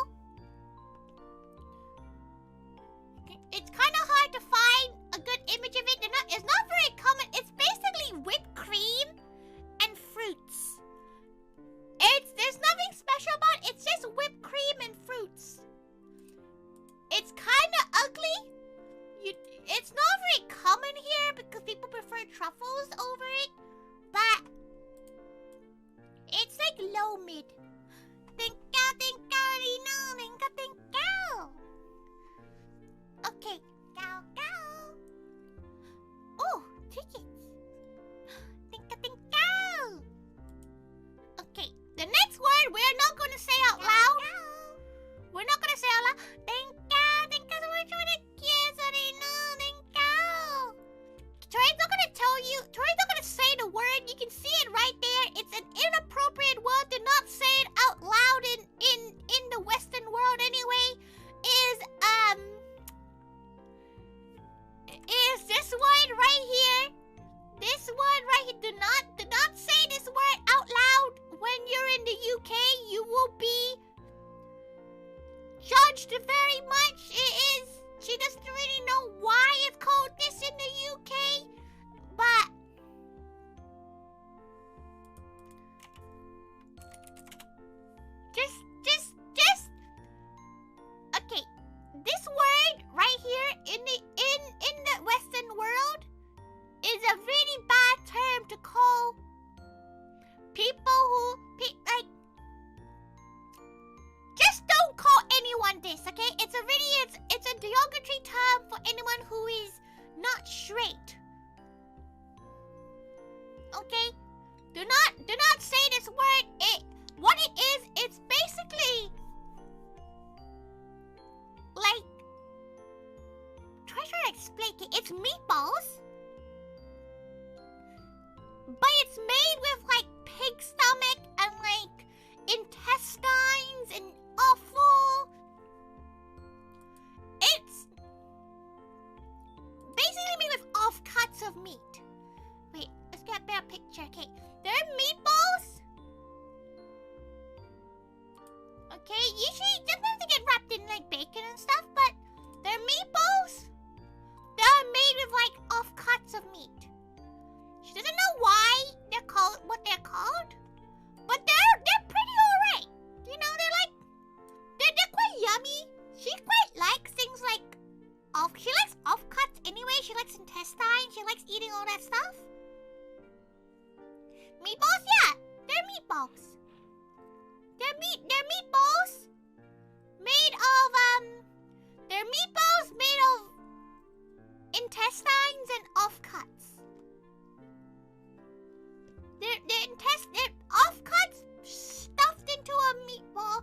It's kind of hard to find a good image of it. It's not very common. It's basically whipped cream and fruits. There's nothing special about it. It's just whipped cream and fruits. It's kind of ugly. It's not very common here because people prefer truffles over it. But it's like low mid. Thank you. Okay. Oh, tickets. Thank you. Okay, the next word we're not going to say out loud. We're not going to say out loud. Thank you so much for the kiss. Thank you. Tori's not going to tell you. Tori's not going to say the word. You can see it right there. It's an inappropriate word. Do not say it out loud in the Western world anyway. Is this word right here? This word right here. Do not say this word out loud. When you're in the UK, you will be judged very much. It is. She doesn't really know why it's called this in the UK, but just okay. This word right here in the Western world is a really bad term to call people who just don't call anyone this, okay? It's a derogatory term for anyone who is not straight. Okay? Do not say this word. What it is, it's basically like, try to explain it. It's meatballs, but it's made with like pig stomach and like intestines and awful. It's basically made with offcuts of meat. Wait, let's get a better picture. Okay, they're meatballs. Okay, usually sometimes they get wrapped in like bacon and stuff, but they're meatballs. They're made with like offcuts of meat. She doesn't know why they're called what they're called, but they're pretty alright. You know, they're quite yummy. She quite likes things like she likes offcuts anyway. She likes intestine. She likes eating all that stuff. Meatballs, yeah, they're meatballs. They're meatballs made of they're meatballs made of intestines and offcuts. They're offcuts stuffed into a meatball.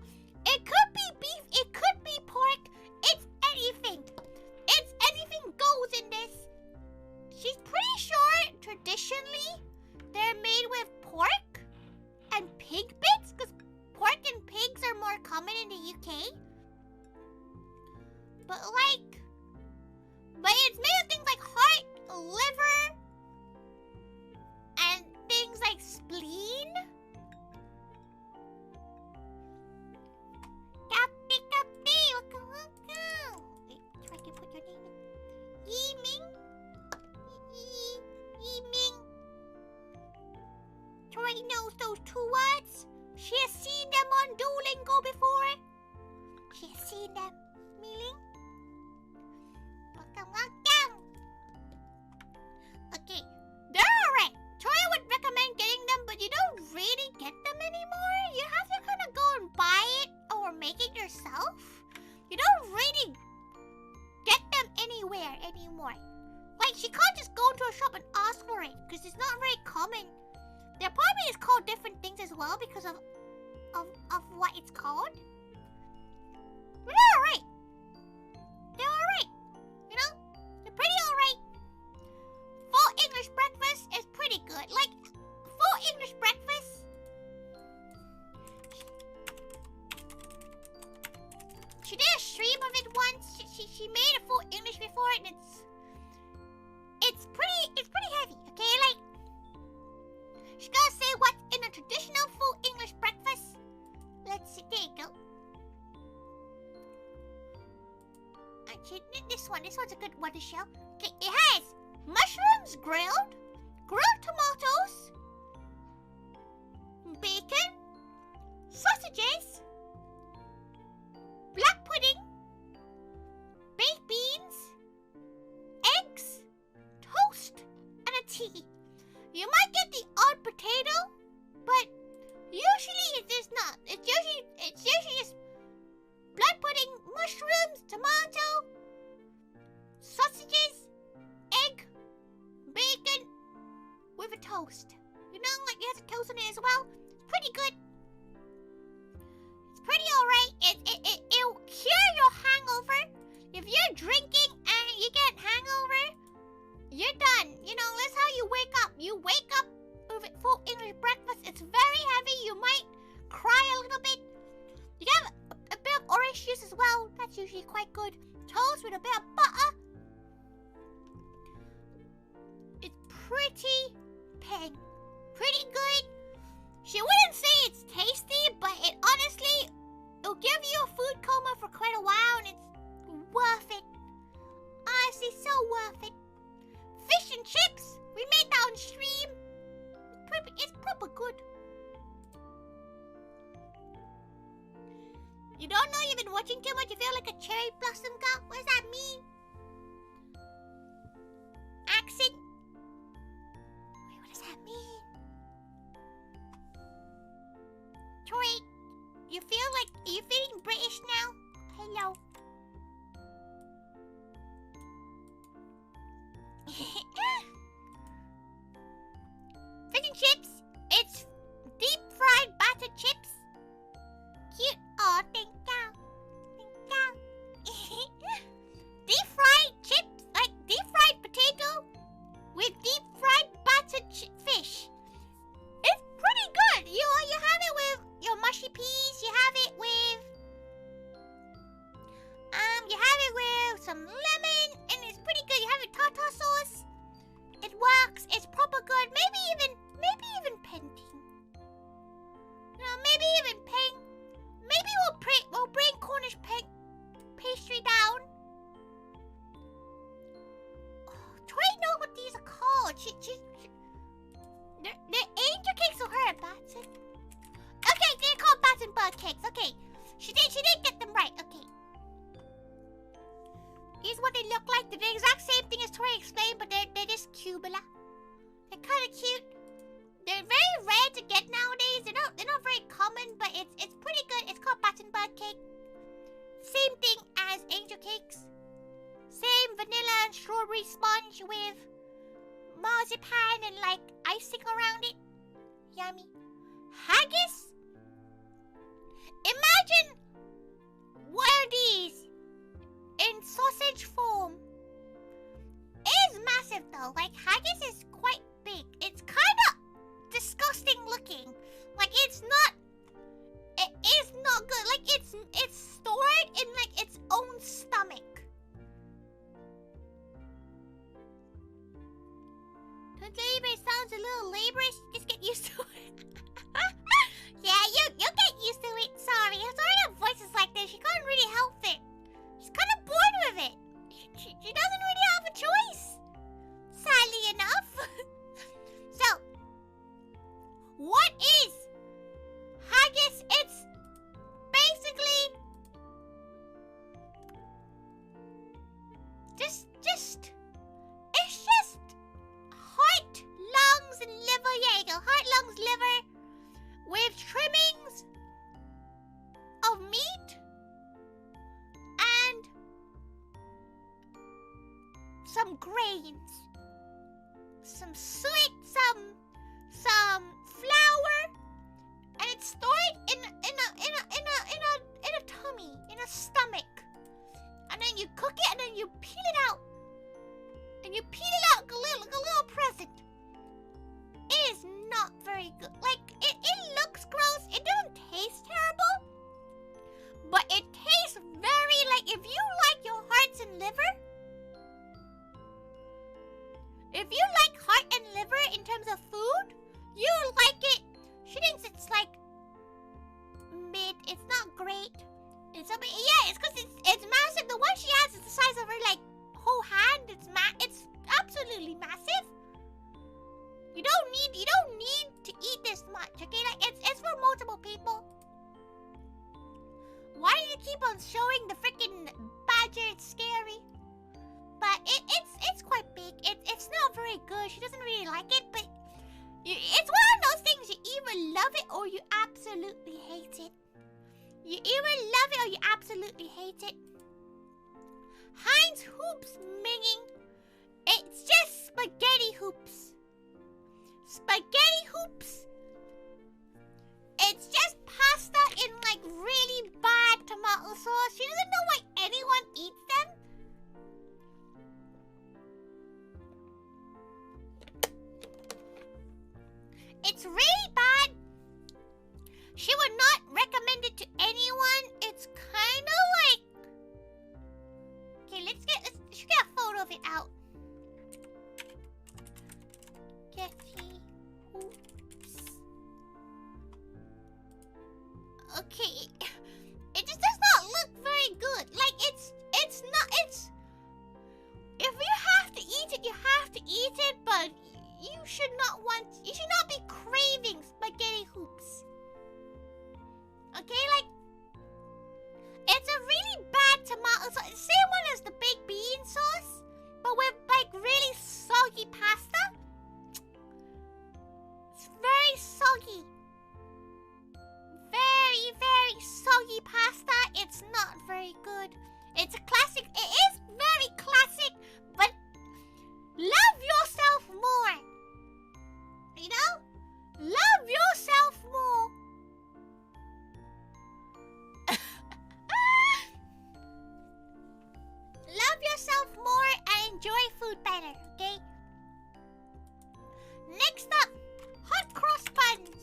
It could be beef, it could be pork. It's anything. It's anything goes in this. She's pretty sure traditionally they're made with pork and pig bits, because pork and pigs are more common in the UK. But it's made of things like heart, liver, and things like spleen. Wait, try to put your name in. Yiming. Tori knows those two words. She has seen them on Duolingo before. She has seen them. Meaning? Welcome. Okay, they're alright. Tori would recommend getting them, but you don't really get them anymore. You have to kind of go and buy it or make it yourself. You don't really get them anywhere anymore. Like, she can't just go into a shop and ask for it, because it's not very common. There probably is called different things as well because of what it's called. But they're alright. They're alright. You know? They're pretty alright. Full English breakfast is pretty good. Like, full English breakfast. She did a stream of it once. She made a full English before it, and it's pretty heavy, okay? Like, she's gonna say what's in a traditional full English breakfast. Let's see, there you go. Actually, this one's a good one to show. Okay, it has mushrooms grilled, grilled tomatoes, bacon, sausages, black pudding, baked beans, eggs, toast, and a tea. You might get the odd potato, but usually it is not. It's usually just black pudding, mushrooms, tomato, sausages, egg, bacon, with a toast. You know, like it has a toast on it as well. It's pretty good. It's pretty alright. It'll cure your hangover. If you're drinking and you get hangover, you're done. You know, that's how you wake up. You wake up with a full English breakfast. It's very heavy. You might cry a little bit. You have a bit of orange juice as well. That's usually quite good. Toast with a bit of butter. It's pretty peng. Pretty good. She wouldn't say it's tasty, but it honestly, it'll give you a food coma for quite a while, and it's worth it. Honestly, so worth it. Fish and chips. We made that on stream. It's proper good. You don't know you've been watching too much. You feel like a cherry blossom girl. What does that mean? Accent. Wait, what does that mean? Tori, you feel like, are you feeling British now? Hello. Fish and chips. It's deep fried battered chips. Cute. Oh, thank you. Thank you. Deep fried chips, like deep fried potato with deep fried battered fish. It's pretty good. You have it with your mushy peas. You have it with some lemon, and it's pretty good. You have your tartar sauce. It works. It's proper good. Maybe even painting. You know, maybe even paint. Maybe we'll bring Cornish pastry down. Oh, Tori knows what these are called. They're angel cakes or her, Batson. Okay, they're called Batson bird cakes. Okay, she did get them right. Okay. Here's what they look like. They're the exact same thing as Tori explained, but they're just cubular. They're kind of cute. They're very rare to get nowadays. They're not very common, but it's pretty good. It's called Batson bird cake. Same thing as angel cakes. Same vanilla and strawberry sponge with marzipan and like icing around it. Yummy. Haggis. Imagine one of these in sausage form. It is massive though. Like haggis is quite big. It's kind of disgusting looking. Like it is not good. Like it's stored in like its own stomach. Labor sounds a little laborious. Just get used to it. Yeah, you'll get used to it. Sorry her voice is like this. She can't really help it. She's kind of bored with it. She doesn't really have a choice. Sadly enough. So, what is haggis? It's basically it's just heart, lungs, and liver. Yeah, you go. Heart, lungs, liver, with trimmings of meat and some grains, some sweet, some flour, and it's stored in a tummy, in a stomach, and then you cook it, and then you peel it out. And you peel it out like a little present. It is not very good. Like, it looks gross. It doesn't taste terrible. But it tastes very, like, if you like your hearts and liver. If you like heart and liver in terms of food, you like it. She thinks it's, like, mid. It's not great. It's because it's massive. The one she has is the size of her, like, whole hand. It's absolutely massive. You don't need to eat this much, okay? Like it's for multiple people. Why do you keep on showing the freaking badger? It's scary. But it's quite big. It's not very good. She doesn't really like it, but it's one of those things you either love it or you absolutely hate it. You either love it or you absolutely hate it. Heinz hoops minging. It's just spaghetti hoops. Spaghetti hoops. It's just pasta in like really bad tomato sauce. She doesn't know why anyone eats them. It's really bad. She would not recommend it to anyone. It's kind of like... Okay, let's get a photo of it out. Getty hoops. Okay, it just does not look very good. Like it's not. If you have to eat it, you have to eat it. But you should not be craving spaghetti hoops. Okay, like it's a really bad tomato sauce. Same one as the baked bean sauce, but with like really soggy pasta. It's very soggy. Very, very soggy pasta. It's not very good. It's a classic. It is very classic, but love yourself more. You know? Love yourself more. Love yourself more and enjoy food better, okay? Next up, hot cross buns.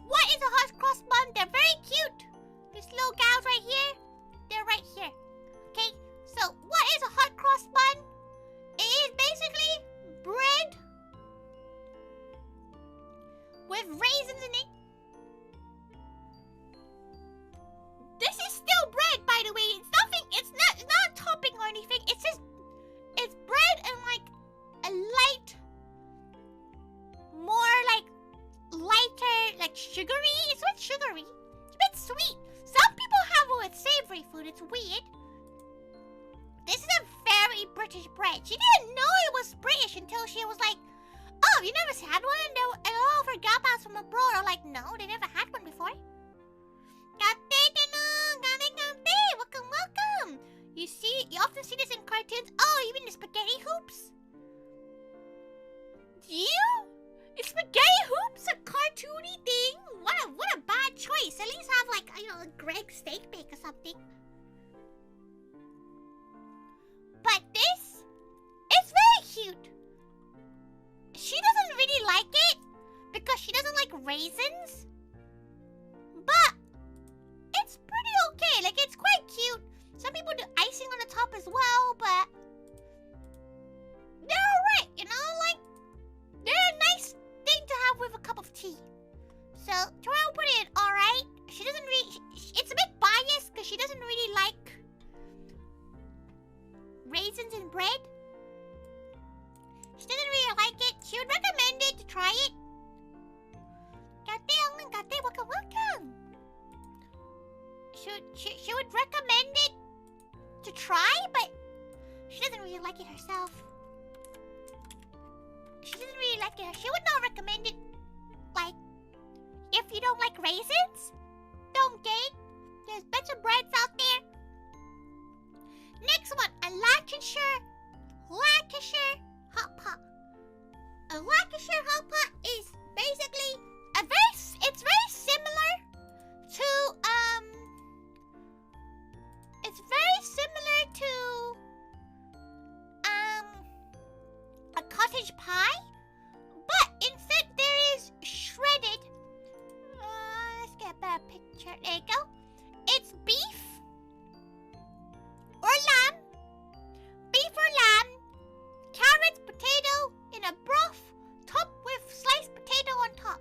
What is a hot cross bun? They're very cute. These little gals right here, they're right here. Okay, so what is a hot cross bun? It is basically bread with raisins in it. This is still bread, by the way. It's nothing. It's not a topping or anything. It's just bread and like a light, more like lighter, like sugary. It's not sugary. It's a bit sweet. Some people have it with savory food. It's weird. This is a very British bread. She didn't know it was British until she was like, "Oh, you never had one?" And all of her gabas from abroad are like, "No, they never had one before." Welcome, welcome. You often see this in cartoons. Oh, you mean the spaghetti hoops? Is spaghetti hoops a cartoony thing? What a bad choice. At least have like, a Greg steak bake or something. But this is very cute. She doesn't really like it because she doesn't like raisins. But it's pretty okay. Like, it's quite cute. Some people do icing on the top as well, but they're alright, like, they're a nice thing to have with a cup of tea. So, Tori will put it in alright. She doesn't really, it's a bit biased because she doesn't really like raisins in bread. She doesn't really like it. She would recommend it to try it. Gate, welcome. She would recommend it to try, but she doesn't really like it herself. She doesn't really like it. She would not recommend it. Like, if you don't like raisins, don't get it. There's better breads out there. Next one, a Lancashire hot pot. A Lancashire hot pot is basically it's very similar to a cottage pie, but instead there is shredded. Let's get a better picture. There you go. It's beef or lamb, carrots, potato in a broth, topped with sliced potato on top.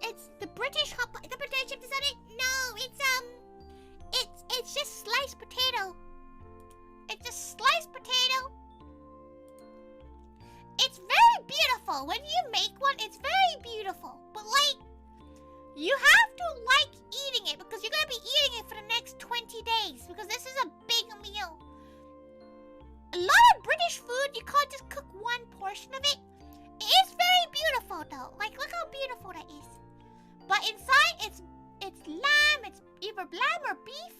It's the British hot pot. The potato chips, is that it? No, it's just sliced potato. It's just sliced potato. It's very beautiful. When you make one, it's very beautiful. But like, you have to like eating it because you're gonna be eating it for the next 20 days because this is a big meal. A lot of British food, you can't just cook one portion of it. It is very beautiful though. Like, look how beautiful that is. But inside, it's lamb. It's either lamb or beef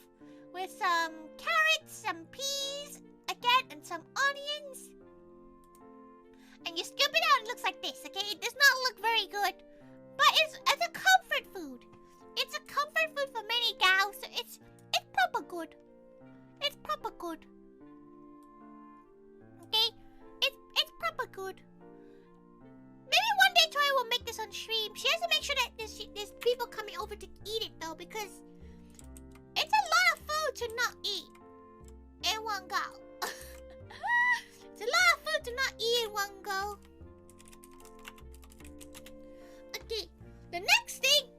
with some carrots, some peas, again, and some onions. And you scoop it out, it looks like this, okay? It does not look very good. But it's a comfort food. It's a comfort food for many gals, so it's proper good. It's proper good. Okay? It's proper good. Maybe one day Tori will make this on stream. She has to make sure that there's people coming over to eat it though, because it's a lot of food to not eat in one go. It's a lot of food to not eat in one go. Okay, the next thing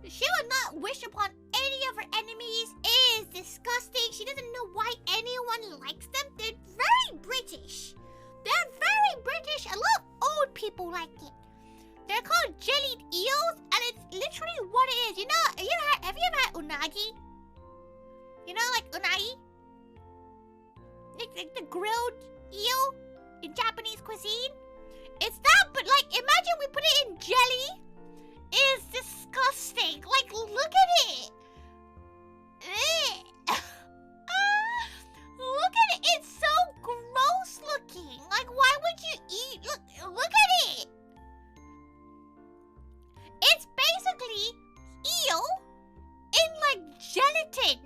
she will not wish upon any of her enemies is disgusting. She doesn't know why anyone likes them. They're very British. They're very British. A lot of old people like it. They're called jellied eels, and it's literally what it is. You know, have you ever had unagi? You know, like unagi? Like the grilled eel in Japanese cuisine? It's that, but like, imagine we put it in jelly. It is disgusting. Like, look at it. Look at it. It's so gross looking. Like, why would you eat? Look at it. It's basically eel in like gelatin.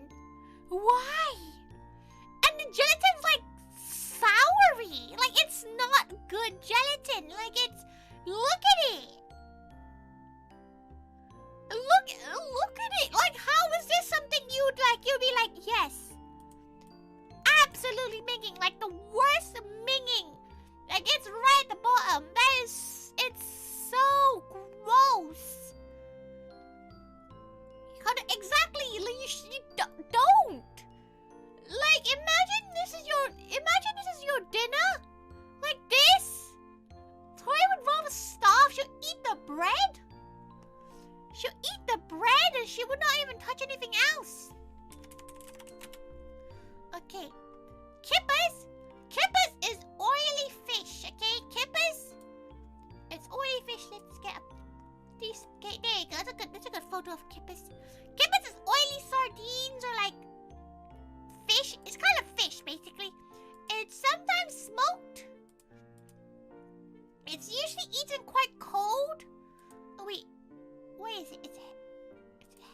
Why? And the gelatin's like soury. Like, it's not good gelatin. Like, look at it. Look absolutely minging, like the worst minging. Like it's right at the bottom. It's so gross. Exactly, you don't. Like imagine this is your dinner. Like this. Tori would rather starve. She'll eat the bread. She'll eat the bread and she would not even touch anything else. Okay. Kippers. Kippers is oily fish, okay? Kippers. It's oily fish. Let's get these. Okay, there you go. That's a good photo of kippers. Kippers is oily sardines or like fish. It's kind of fish, basically. It's sometimes smoked. It's usually eaten quite cold. Oh wait, what is it? It's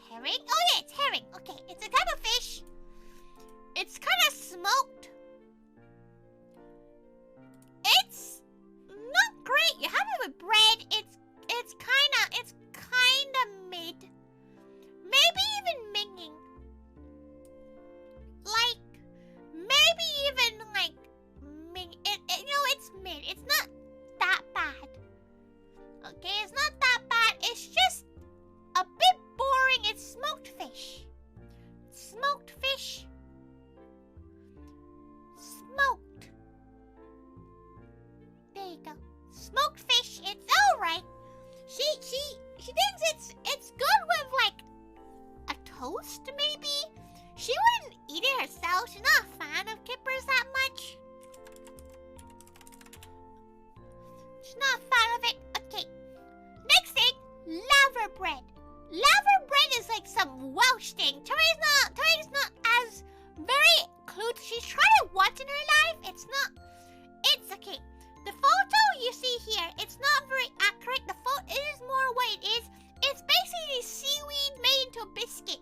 herring? Oh yeah, it's herring. Okay, it's a type of fish. It's kind of smoked. It's not great. You have it with bread. It's kind of mid. Maybe even minging. Like maybe even like ming. It's mid. It's not that bad. Okay, it's not that bad. It's just a bit boring. It's smoked fish. Smoked fish. Smoked. There you go. Smoked fish. It's alright. She thinks it's good with like a toast maybe. She wouldn't eat it herself. She's not a fan of kippers that much. She's not a fan of it. Okay. Next thing, laver bread. Laver bread is like some Welsh thing. Tori's not as very clued. She's tried it once in her life. It's okay. The photo you see here, it's not very accurate. The photo is more what it is. It's basically seaweed made into a biscuit.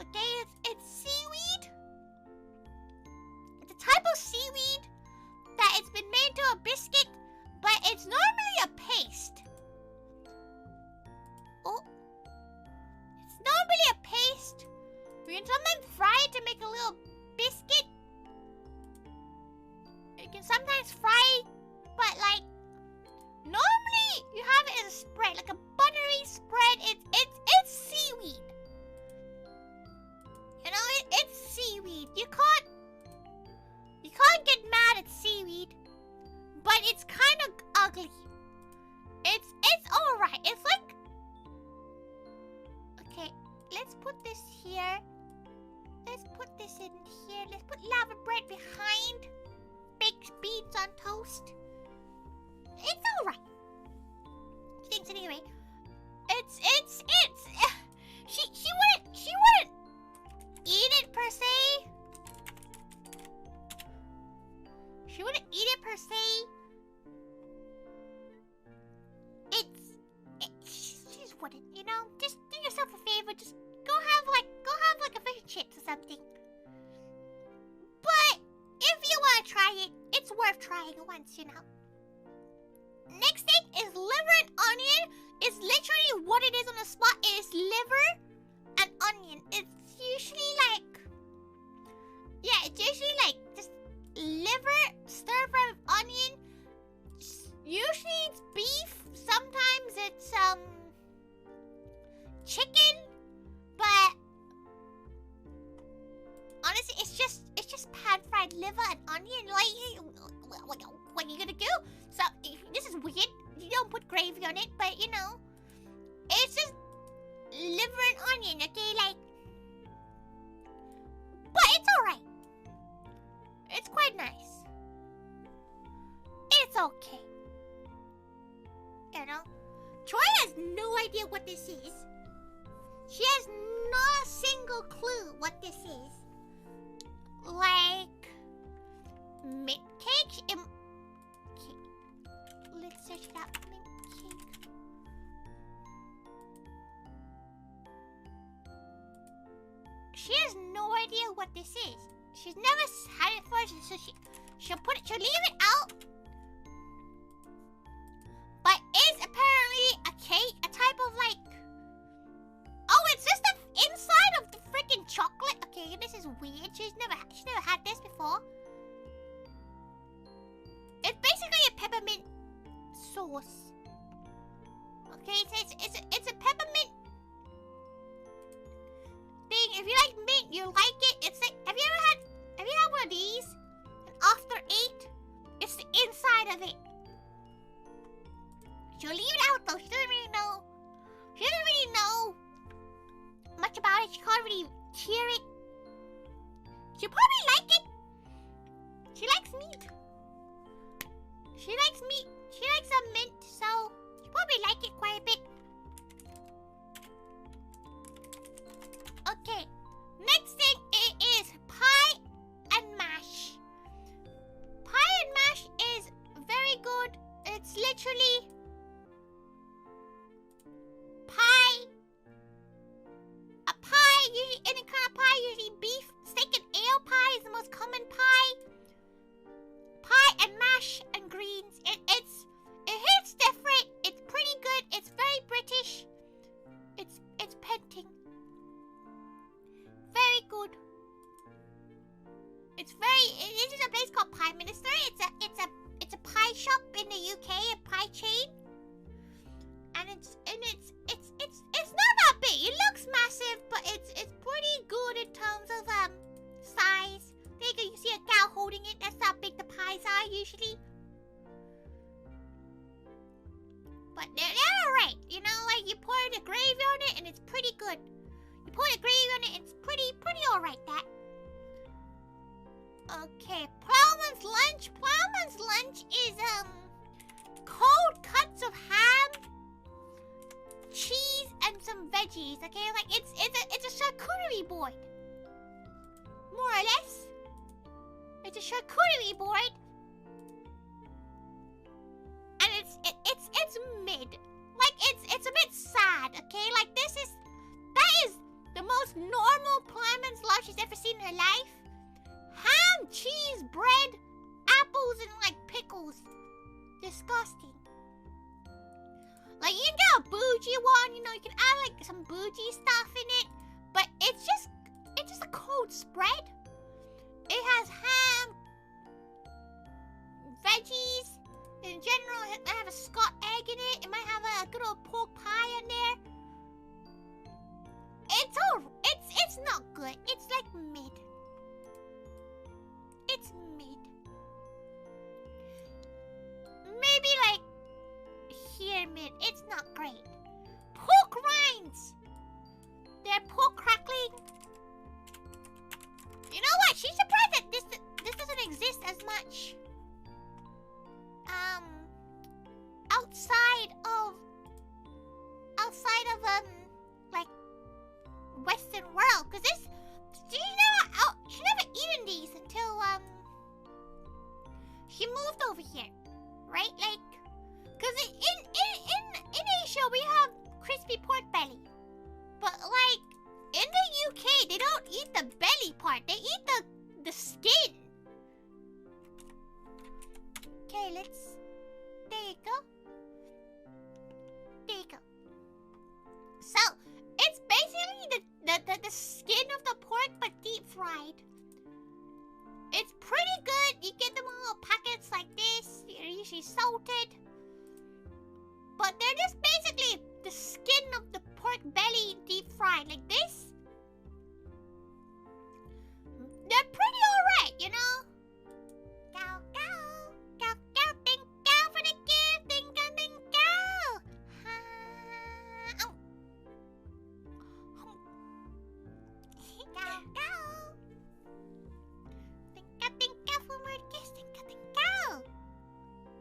Okay, it's seaweed. It's a type of seaweed that it's been made into a biscuit, but it's normally a paste. Oh, it's normally a paste. You can sometimes fry it to make a little biscuit. You can sometimes fry, but like normally you have it as a spread, like a buttery spread. It's seaweed. You know, it's seaweed. You can't get mad at seaweed, but it's kind of ugly. It's alright. It's like, okay, let's put this here. Let's put this in here. Let's put lava bread behind. Baked beans on toast. It's alright. She thinks anyway. She wouldn't eat it per se. She wouldn't eat it per se. She just wouldn't, you know? Just do yourself a favor, just go have like a fish and chips or something. But if you wanna try it, it's worth trying once, you know. Next thing is liver and onion. It's literally what it is on the spot. It is liver and onion. It's usually like, yeah, it's usually like just liver stir fry with onion. Usually it's beef. Sometimes it's chicken, but honestly, it's just pan fried liver and onion. Like, what are you gonna do? So this is weird. You don't put gravy on it, but you know, it's just liver and onion. Okay, like, but it's alright. It's quite nice. It's okay. You know, Troy has no idea what this is. She has not a single clue what this is. Like mint cake. Okay. Let's search it out. Mint cake. She has no idea what this is. She's never had it before, so she'll leave it out. But it's apparently a cake, a type of like, oh, it's just the inside of the freaking chocolate. Okay, this is weird. She she's never had this before. It's basically a peppermint sauce. Okay, so it's a peppermint thing. If you like mint, you like it. It's like, have you had one of these? And after 8, it's the inside of it. She'll leave it out though. She doesn't really know. She doesn't really know much about it. She can't really hear it. She'll probably like it. She likes meat. She likes meat. She likes some mint, so she'll probably like it quite a bit. Okay, next thing is pie and mash. Pie and mash is very good. It's literally pie. A pie, usually any kind of pie, usually beef, steak and ale pie is the most common pie. Pie and mash and greens. It hits different. It's pretty good. It's very British. It's penting. Very good. This is a place called Pie Minister. It's a pie shop in the UK, a pie chain. And it's not that big. It looks massive, but it's pretty good in terms of size. There you go, you see a cow holding it. That's how big the pies are usually. But they're alright. You know, like you pour the gravy on it and it's pretty good. You pour the gravy on it, it's pretty alright, that. Okay, Plowman's lunch. Plowman's lunch is cold cuts of ham, cheese, and some veggies. Okay, like it's a charcuterie board, more or less. It's a charcuterie board, and it's mid. Like it's a bit sad. Okay, like that is the most normal Plowman's lunch she's ever seen in her life. Ham, cheese, bread, apples, and like pickles. Disgusting. Like you can get a bougie one, you know, you can add like some bougie stuff in it, but it's just a cold spread. It has ham, veggies. In general, it might have a Scott egg in it. It might have a good old pork pie in there. It's not good. It's like mid. It's mid. Maybe like here mid. It's not great. Pork rinds. They're pork crackling. You know what? She's surprised that this doesn't exist as much. Outside of like Western world, because she never eaten these until she moved over here, right? Like, because in Asia we have crispy pork belly, but like in the UK they don't eat the belly part, they eat the skin. Okay, there you go. There you go. So, it's basically the skin of the pork, but deep fried. It's pretty good. You get them in little packets like this. They're usually salted. But they're just basically the skin of the pork belly deep fried like this. They're pretty alright, you know? Go, go. Go, go, think go for the gift. Think go, go. Oh. Go, go. Think go for more gifts. Think go.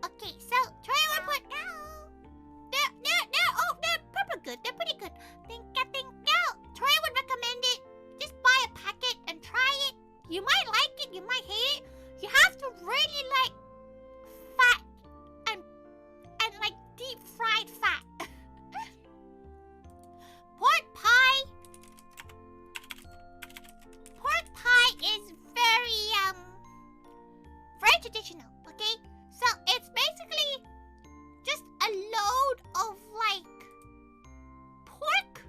Okay, so try one put. They're good. They're pretty good. Think go. Troy would recommend it. Just buy a packet and try it. You might like it. You might hate it. You have to really like fat and like deep fried fat. Pork pie. Pork pie is very traditional. Okay, so it's basically just a load of like pork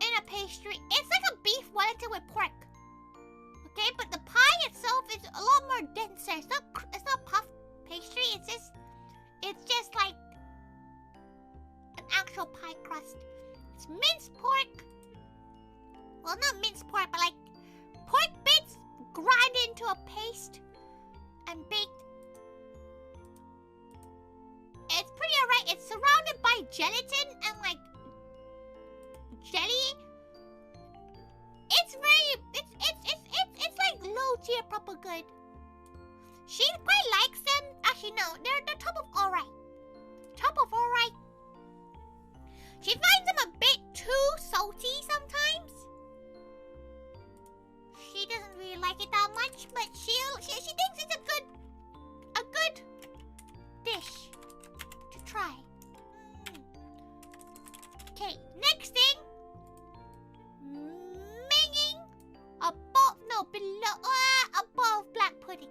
in a pastry. It's like a beef Wellington with pork. Okay, but the pie itself is a lot more denser. It's not puff pastry. It's just like an actual pie crust. It's minced pork. Well, not minced pork, but like pork bits ground into a paste and baked. It's pretty alright. It's surrounded by gelatin and like jelly. It's like low tier proper good. She quite likes them. Actually, no, they're top of alright. Top of alright. She finds them a bit too salty sometimes. She doesn't really like it that much, but she thinks it's a good dish to try. Okay, next thing. Above black pudding.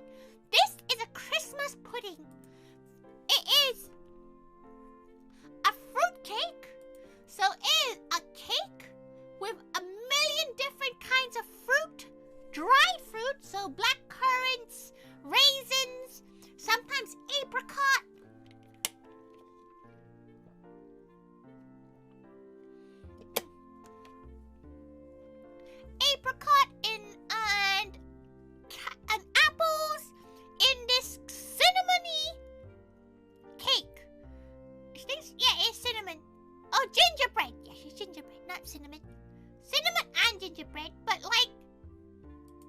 This is a Christmas pudding. It is a fruit cake. So it is a cake with a million different kinds of fruit. Dry fruit, so black currants, raisins, sometimes apricot. Apricot and apples in this cinnamony cake. It's cinnamon. Oh, gingerbread. Yes, it's gingerbread, not cinnamon. Cinnamon and gingerbread, but like,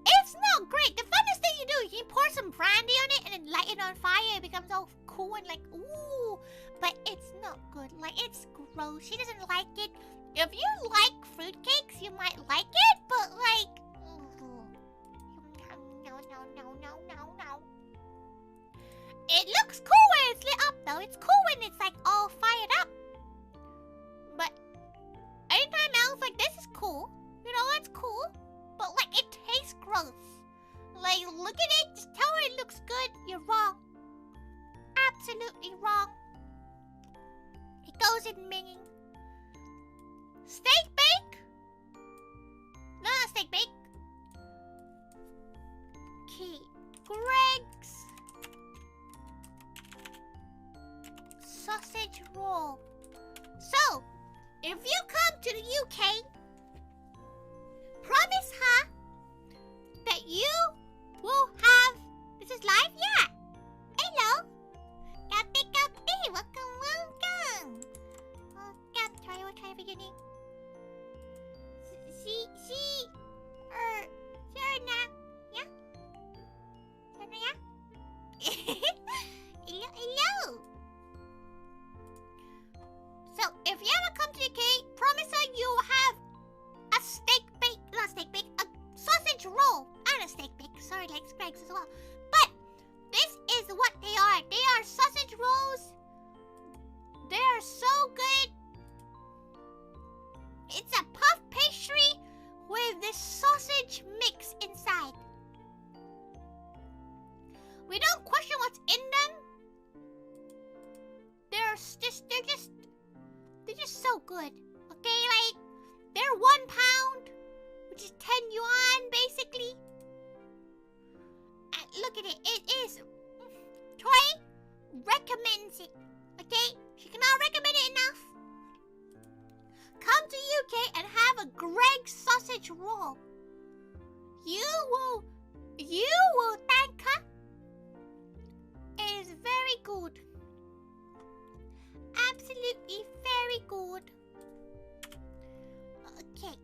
it's not great. The funnest thing you do is you pour some brandy on it and then light it on fire. It becomes all cool and like, ooh. But it's not good. Like, it's gross. She doesn't like it. If you like fruitcakes, you might like it, but like, no. It looks cool when it's lit up, though. It's cool when it's like all fired up. But anytime else, like this is cool. You know, it's cool. But like, it tastes gross. Like, look at it. Just tell her it looks good. You're wrong. Absolutely wrong. It goes in minging. Steak bake? No, not steak bake. Okay. Greg's sausage roll. So, if you come to the UK, promise her that you will have... This is live? Yeah. Hello. Copy. Welcome. Welcome. Try for your name. Serna. Yeah? Serna, yeah? Hello. So, if you ever come to the UK, promise her you will have a a sausage roll and a steak bake. Sorry, like Greg's as well. But this is what they are. They are sausage rolls. They are so good. It's a puff pastry with this sausage mix inside. We don't question what's in them. They're just so good. Okay, like they're £1, which is 10 yuan basically. And look at it. It is. Tori recommends it. Okay, she cannot recommend it enough. Come to UK and have a Greg's sausage roll. You will thank her. It is very good. Absolutely very good. Okay.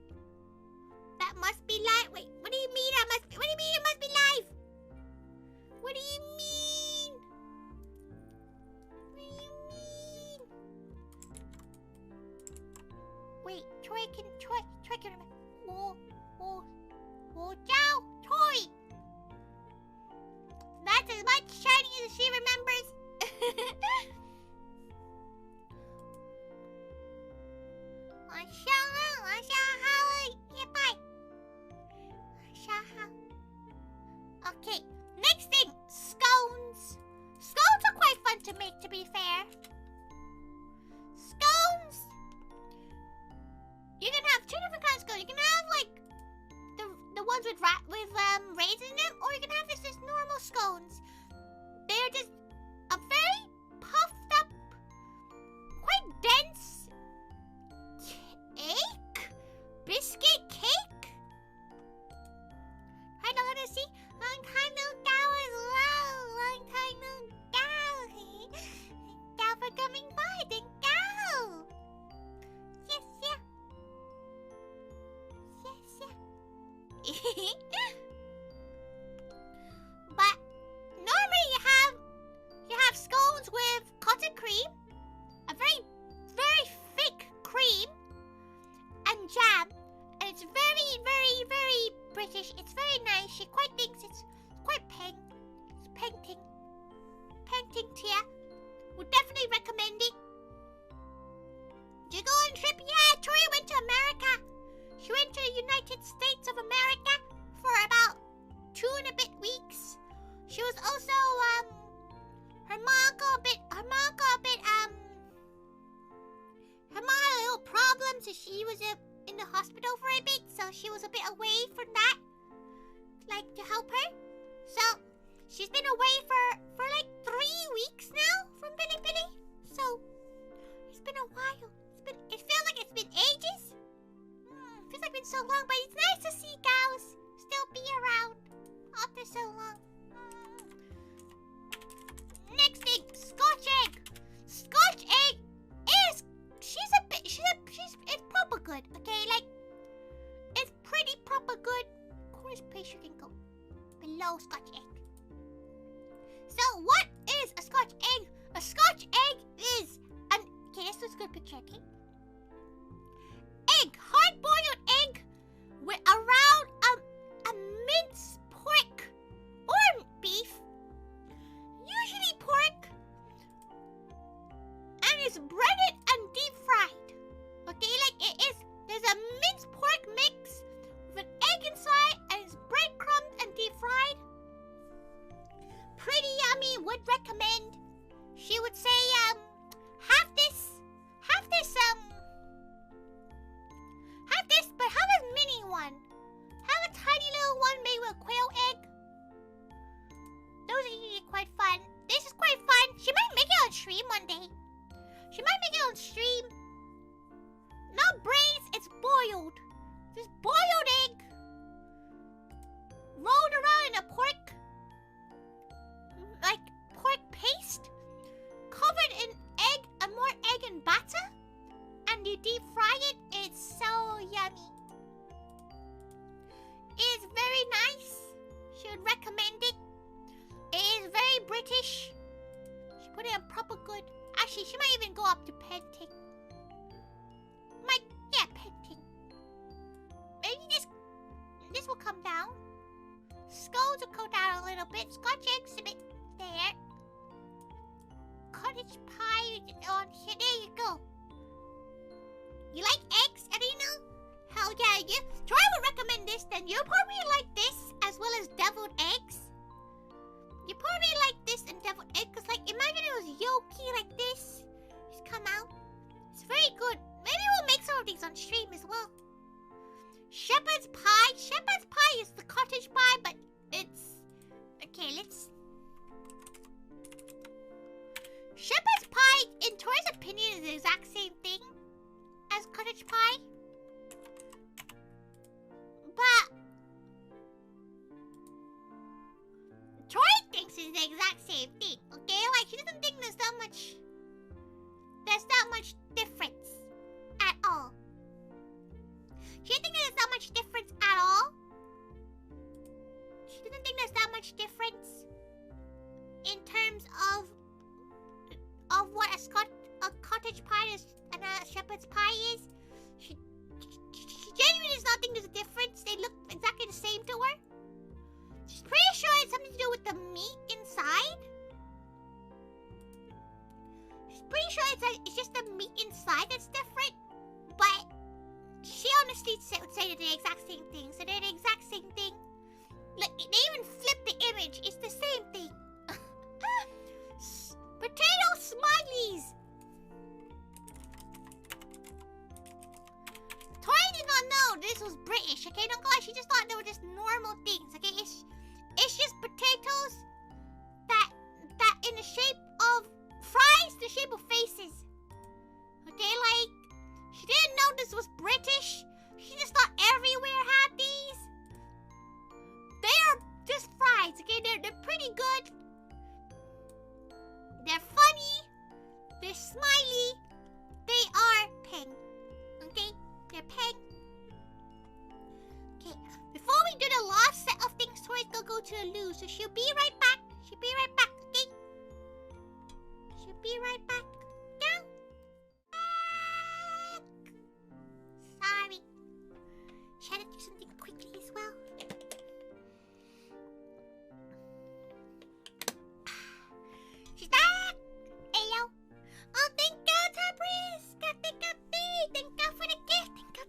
That must be live. Wait, what do you mean what do you mean it must be live? What do you mean? What do you mean? Wait, Troy can remember. Ciao, Troy. That's as much Chinese as she remembers. Okay, next thing, scones. Scones are quite fun to make, to be fair. Scones. You can have two different kinds of scones. You can have like the ones with raisins in them, or you can have this as normal scones. They're just a very puffed up, quite dense cake, biscuit cake. I don't want to see. Long time no go as well. Long time no go. Thank you for coming by. Thank you. Yes, yeah. Yes, yeah. But normally you have scones with cotton cream, a very, very thick cream, and jam, and it's very, very, very British. It's very nice. She quite thinks it's quite painting tier. Would definitely recommend it. Did you go on a trip? Yeah, Tori went to America. She went to the United States of America for about 2 and a bit weeks. She was also her mom had a little problem, so she was in the hospital for a bit, so she was a bit away from that, like to help her. So she's been away for like 3 weeks now from BiliBili. So it's been a while. It feels like it's been ages. Feels like it's been so long, but it's nice to see cows still be around after so long. Next thing, Scotch egg. Scotch egg is it's proper good, okay? Like, it's pretty proper good. Coolest place you can go. Below Scotch egg. So what is a Scotch egg? A Scotch egg is okay, this is a good picture, okay? Egg, hard-boiled egg with around a minced pork or beef, usually pork, and it's breaded and deep fried. Okay, like there's a minced pork mix with an egg inside, and it's breadcrumbed and deep fried. Pretty yummy, would recommend. She would say, have this, but have a mini one. Have a tiny little one made with a quail egg. Those are usually quite fun. This is quite fun. She might make it on stream one day. Not braised, it's boiled. Just boiled egg. Rolled around in a pork paste. Covered in egg and more egg and batter. And you deep fry it. It's so yummy. It's very nice. She would recommend it. It is very British. She put it on proper good. Actually, she might even go up to painting. Painting. Maybe this will come down. Scones will go down a little bit. Scotch eggs a bit there. Cottage pie on here. There you go. You like eggs, Arena? Hell yeah, you. Troy would recommend this, then you'll probably like this as well as deviled eggs. You probably like this and deviled eggs, because like imagine it was yolky like this. Just come out. It's very good. Maybe we'll make some of these on stream as well. Shepherd's pie. Shepherd's pie is the cottage pie, but it's okay, let's. Shepherd's pie, in Tori's opinion, is the exact same thing as cottage pie. But Tori thinks it's the exact same thing, okay? Like, she doesn't think there's that much difference at all. She doesn't think there's that much difference at all. She doesn't think there's that much difference in terms of what a cottage pie is and a shepherd's pie is. She genuinely does not think there's a difference. They look exactly the same to her. She's pretty sure it's something to do with the meat inside. She's pretty sure it's just the meat inside that's different. But she honestly would say that they're the exact same thing. So they're the exact same thing. Look, they even flipped the image. It's the same thing. Potato smileys. Tori did not know this was British, okay? Don't go on, she just thought they were just normal things, okay? It's just potatoes that in the shape of fries, the shape of faces. Okay, like, she didn't know this was British. She just thought everywhere had these. They are just fries, okay? They're pretty good. They're funny. They're smiley. They are pink. Okay? They're pink. Okay. Before we do the last set of things, Tori's gonna go to the loo. So she'll be right back. She'll be right back, okay? She'll be right back. Go. Sorry. She had to do something quickly as well. She's back! Hello. Oh, thank God, Tabris! Thank God for the gift! Thank God!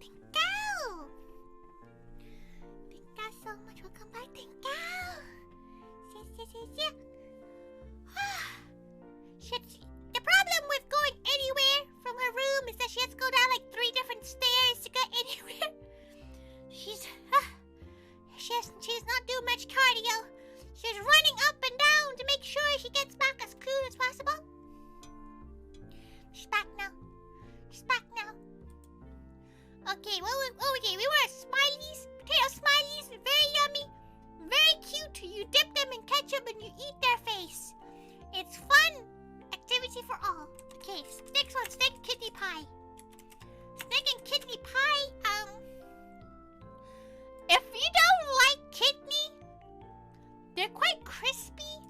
Thank God so much. Welcome back. Thank God! Yeah. The problem with going anywhere from her room is that she has to go down like 3 different stairs to get anywhere. She's not doing much cardio. She's running up and down to make sure she gets back as soon as possible. She's back now. Okay, we were smileys, potato smileys, very yummy, very cute. You dip them in ketchup and you eat their face. It's fun activity for all. Okay, next one, steak kidney pie. Steak and kidney pie. If you don't like kidney, they're quite crispy.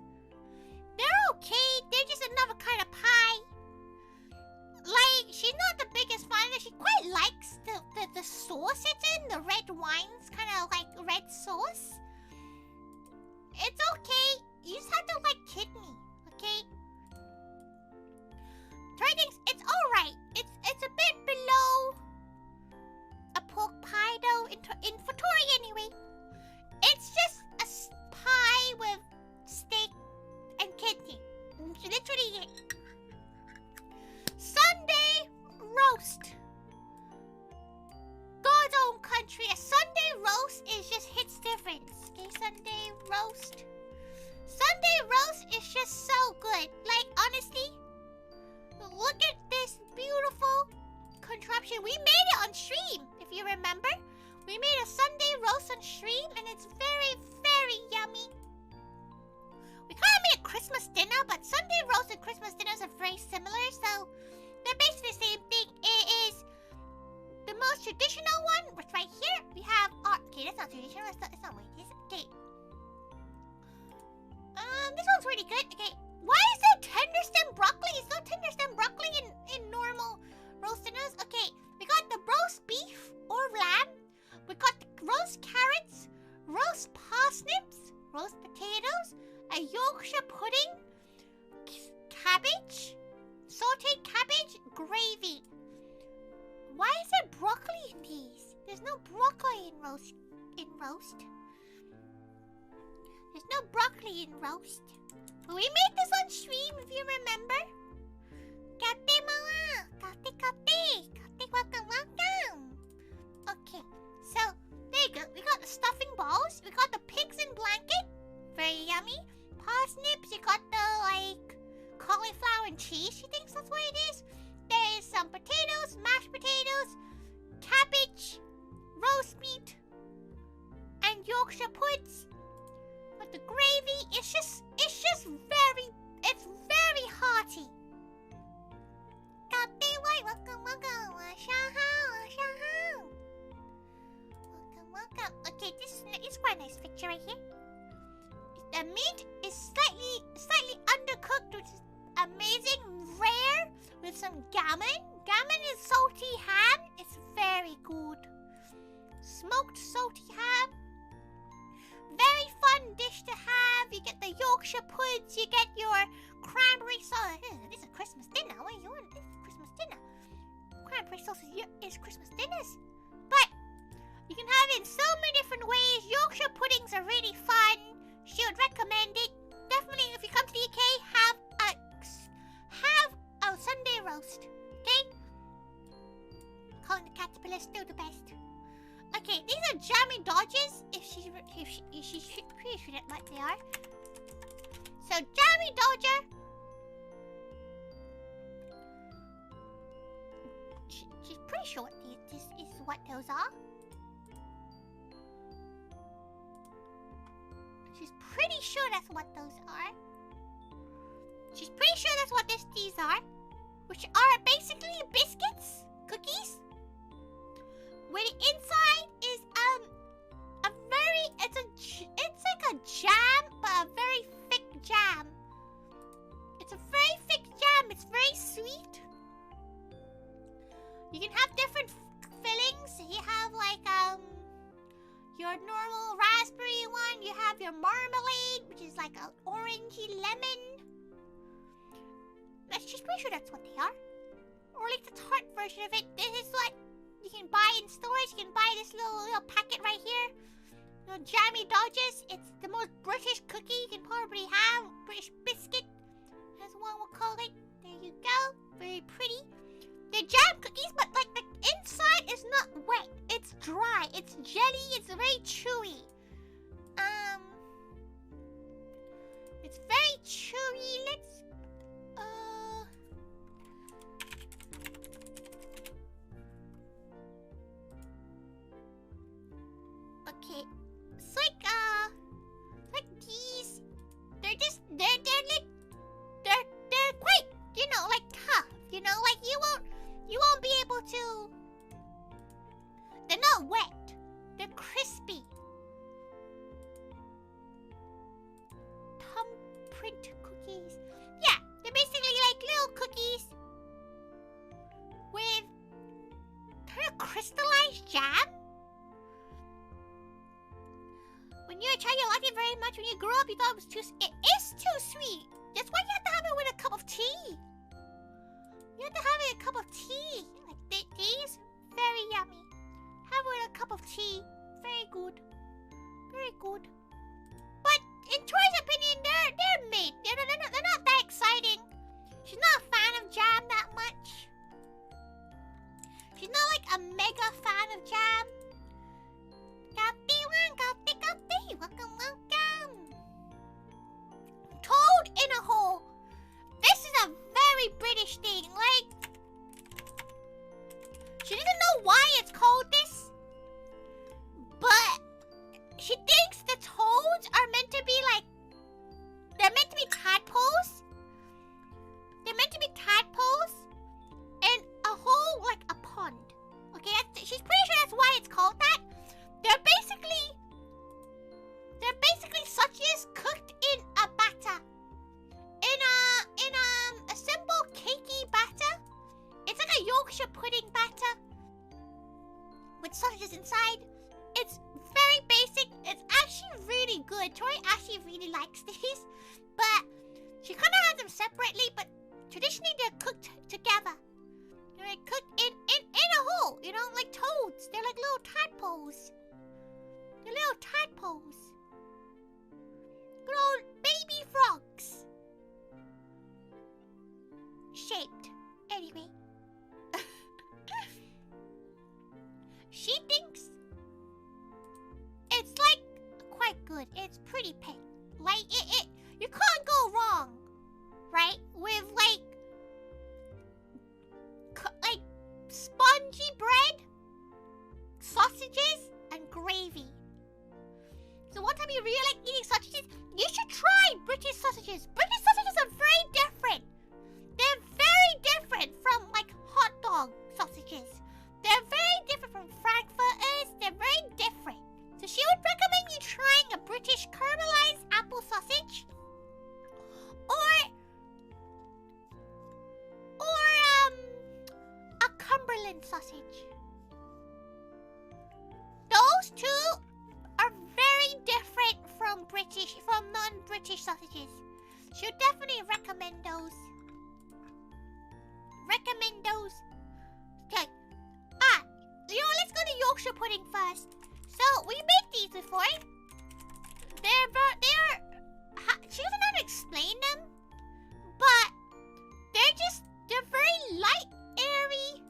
They're okay. They're just another kind of pie. Like, she's not the biggest fan, but she quite likes the sauce it's in, the red wine's kind of like red sauce. It's okay. You just have to like kidney, okay? Tori thinks it's alright. It's a bit below a pork pie though, for Tori anyway. It's just a pie with steak and kidney. Literally it. Sunday roast. God's own country. A Sunday roast hits different. Okay, Sunday roast. Sunday roast is just so good. Like, honestly, look at this beautiful contraption. We made it on stream, if you remember. We made a Sunday roast on stream, and it's very, very yummy. We kind of made a Christmas dinner, but Sunday roast and Christmas dinners are very similar, so they're basically the same thing. It is the most traditional one, which right here we have our... Okay, that's not traditional. It's not what it is. Okay. This one's really good. Okay. Why is there tender stem broccoli? It's not tender stem broccoli in normal roast dinners. Okay. We got the roast beef or lamb. We got the roast carrots, roast parsnips, roast potatoes, a Yorkshire pudding, cabbage, sauteed cabbage, gravy. Why is there broccoli in these? There's no broccoli in roast. There's no broccoli in roast. We made this on stream, if you remember. Kate mama, kate, welcome. Okay, so there you go. We got the stuffing balls. We got the pigs in blanket, very yummy. Parsnips. You got the like cauliflower and cheese. She thinks that's what it is. There is some potatoes, mashed potatoes, cabbage, roast meat, and Yorkshire puds. With the gravy, it's just very hearty. Welcome. Welcome. Okay, this is quite a nice picture right here. The meat is slightly undercooked, which is amazing, rare, with some gammon. Gammon is salty ham. It's very good. Smoked salty ham. Very fun dish to have. You get the Yorkshire puds. You get your cranberry sauce. This is a Christmas dinner. What are you on? This is Christmas dinner. Cranberry sauce is Christmas dinners. But you can have it in so many different ways. Yorkshire puddings are really fun. She would recommend it. Definitely, if you come to the UK, have a Sunday roast. Okay? Calling the caterpillar still the best. Okay. Okay, these are jammy dodges. If she's pretty sure that's what they are. So jammy dodger. She's pretty sure this is what those are. She's pretty sure that's what those are. She's pretty sure that's what these are, which are basically biscuits, cookies. Where the inside is it's like a jam, but a very thick jam. It's a very thick jam. It's very sweet. You can have different fillings. You have like your normal raspberry one. You have your marmalade, which is like an orangey lemon. She's pretty sure that's what they are. Or like the tart version of it. This is what you can buy in stores. You can buy this little packet right here. Little jammy dodges. It's the most British cookie you can probably have. British biscuit, as one will call it. There you go. Very pretty. They're jam cookies, but like the inside is not wet. It's dry. It's jelly. It's very chewy. It's very chewy. Let's okay. It's like these. They're quite, like tough. Like you won't be able to. They're not wet. They're crispy. Thumbprint cookies. Yeah, they're basically like little cookies with kind of crystallized jam. When you were a child, you liked it very much. When you grew up, you thought it was it is too sweet. That's why you have to have it with a cup of tea. You have to have it with a cup of tea. Like these, very yummy. Have it with a cup of tea. Very good. Very good. But in Tori's opinion, they're mid. They're not that exciting. She's not a fan of jam that much. She's not like a mega fan of jam. Welcome. Toad in a hole. This is a very British thing. Like, she doesn't know why it's called this, but she thinks the toads are meant to be like, they're meant to be tadpoles. They're meant to be tadpoles in a hole like a pond. Okay, she's pretty sure that's why it's called that. They're basically sausages cooked in a batter. In a simple cakey batter. It's like a Yorkshire pudding batter with sausages inside. It's very basic. It's actually really good. Tori actually really likes these, but she kind of has them separately. But traditionally, they're cooked together. They're cooked in a hole. Like toads. They're like little tadpoles. They're little tadpoles. Good old baby frogs. Shaped. Anyway. She thinks it's like quite good. It's pretty pink. Like you can't go wrong, right? With like spongy bread, sausages, and gravy. So one time you really like eating sausages, you should try British sausages. British sausages are very different. They're very different from like hot dog sausages. They're very different from frankfurters. They're very different. So she would recommend you trying a British caramelized apple sausage, or a Cumberland sausage. Those two are very different from non-British sausages. She would definitely recommend those. Okay. Let's go to Yorkshire pudding first. So we made these before. She doesn't know how to explain them, but they're very light, airy.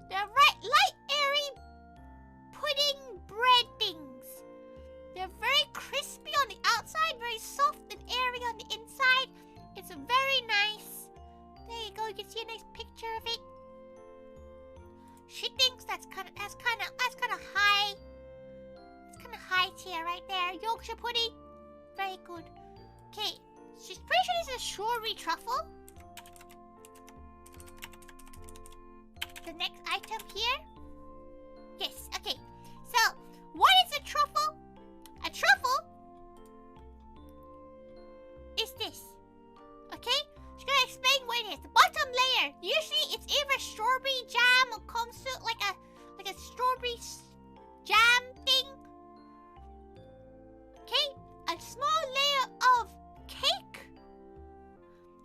They're light, airy That's kind of high. That's kind of high tier right there. Yorkshire pudding, very good. Okay, she's pretty sure this is a strawberry truffle. The next item here. Yes. Okay. So, what is a truffle? A truffle is this. Okay? Just gonna explain what it is. The bottom layer. Usually, it's either strawberry jam or comfort, like a strawberry jam thing. Okay? A small layer of cake,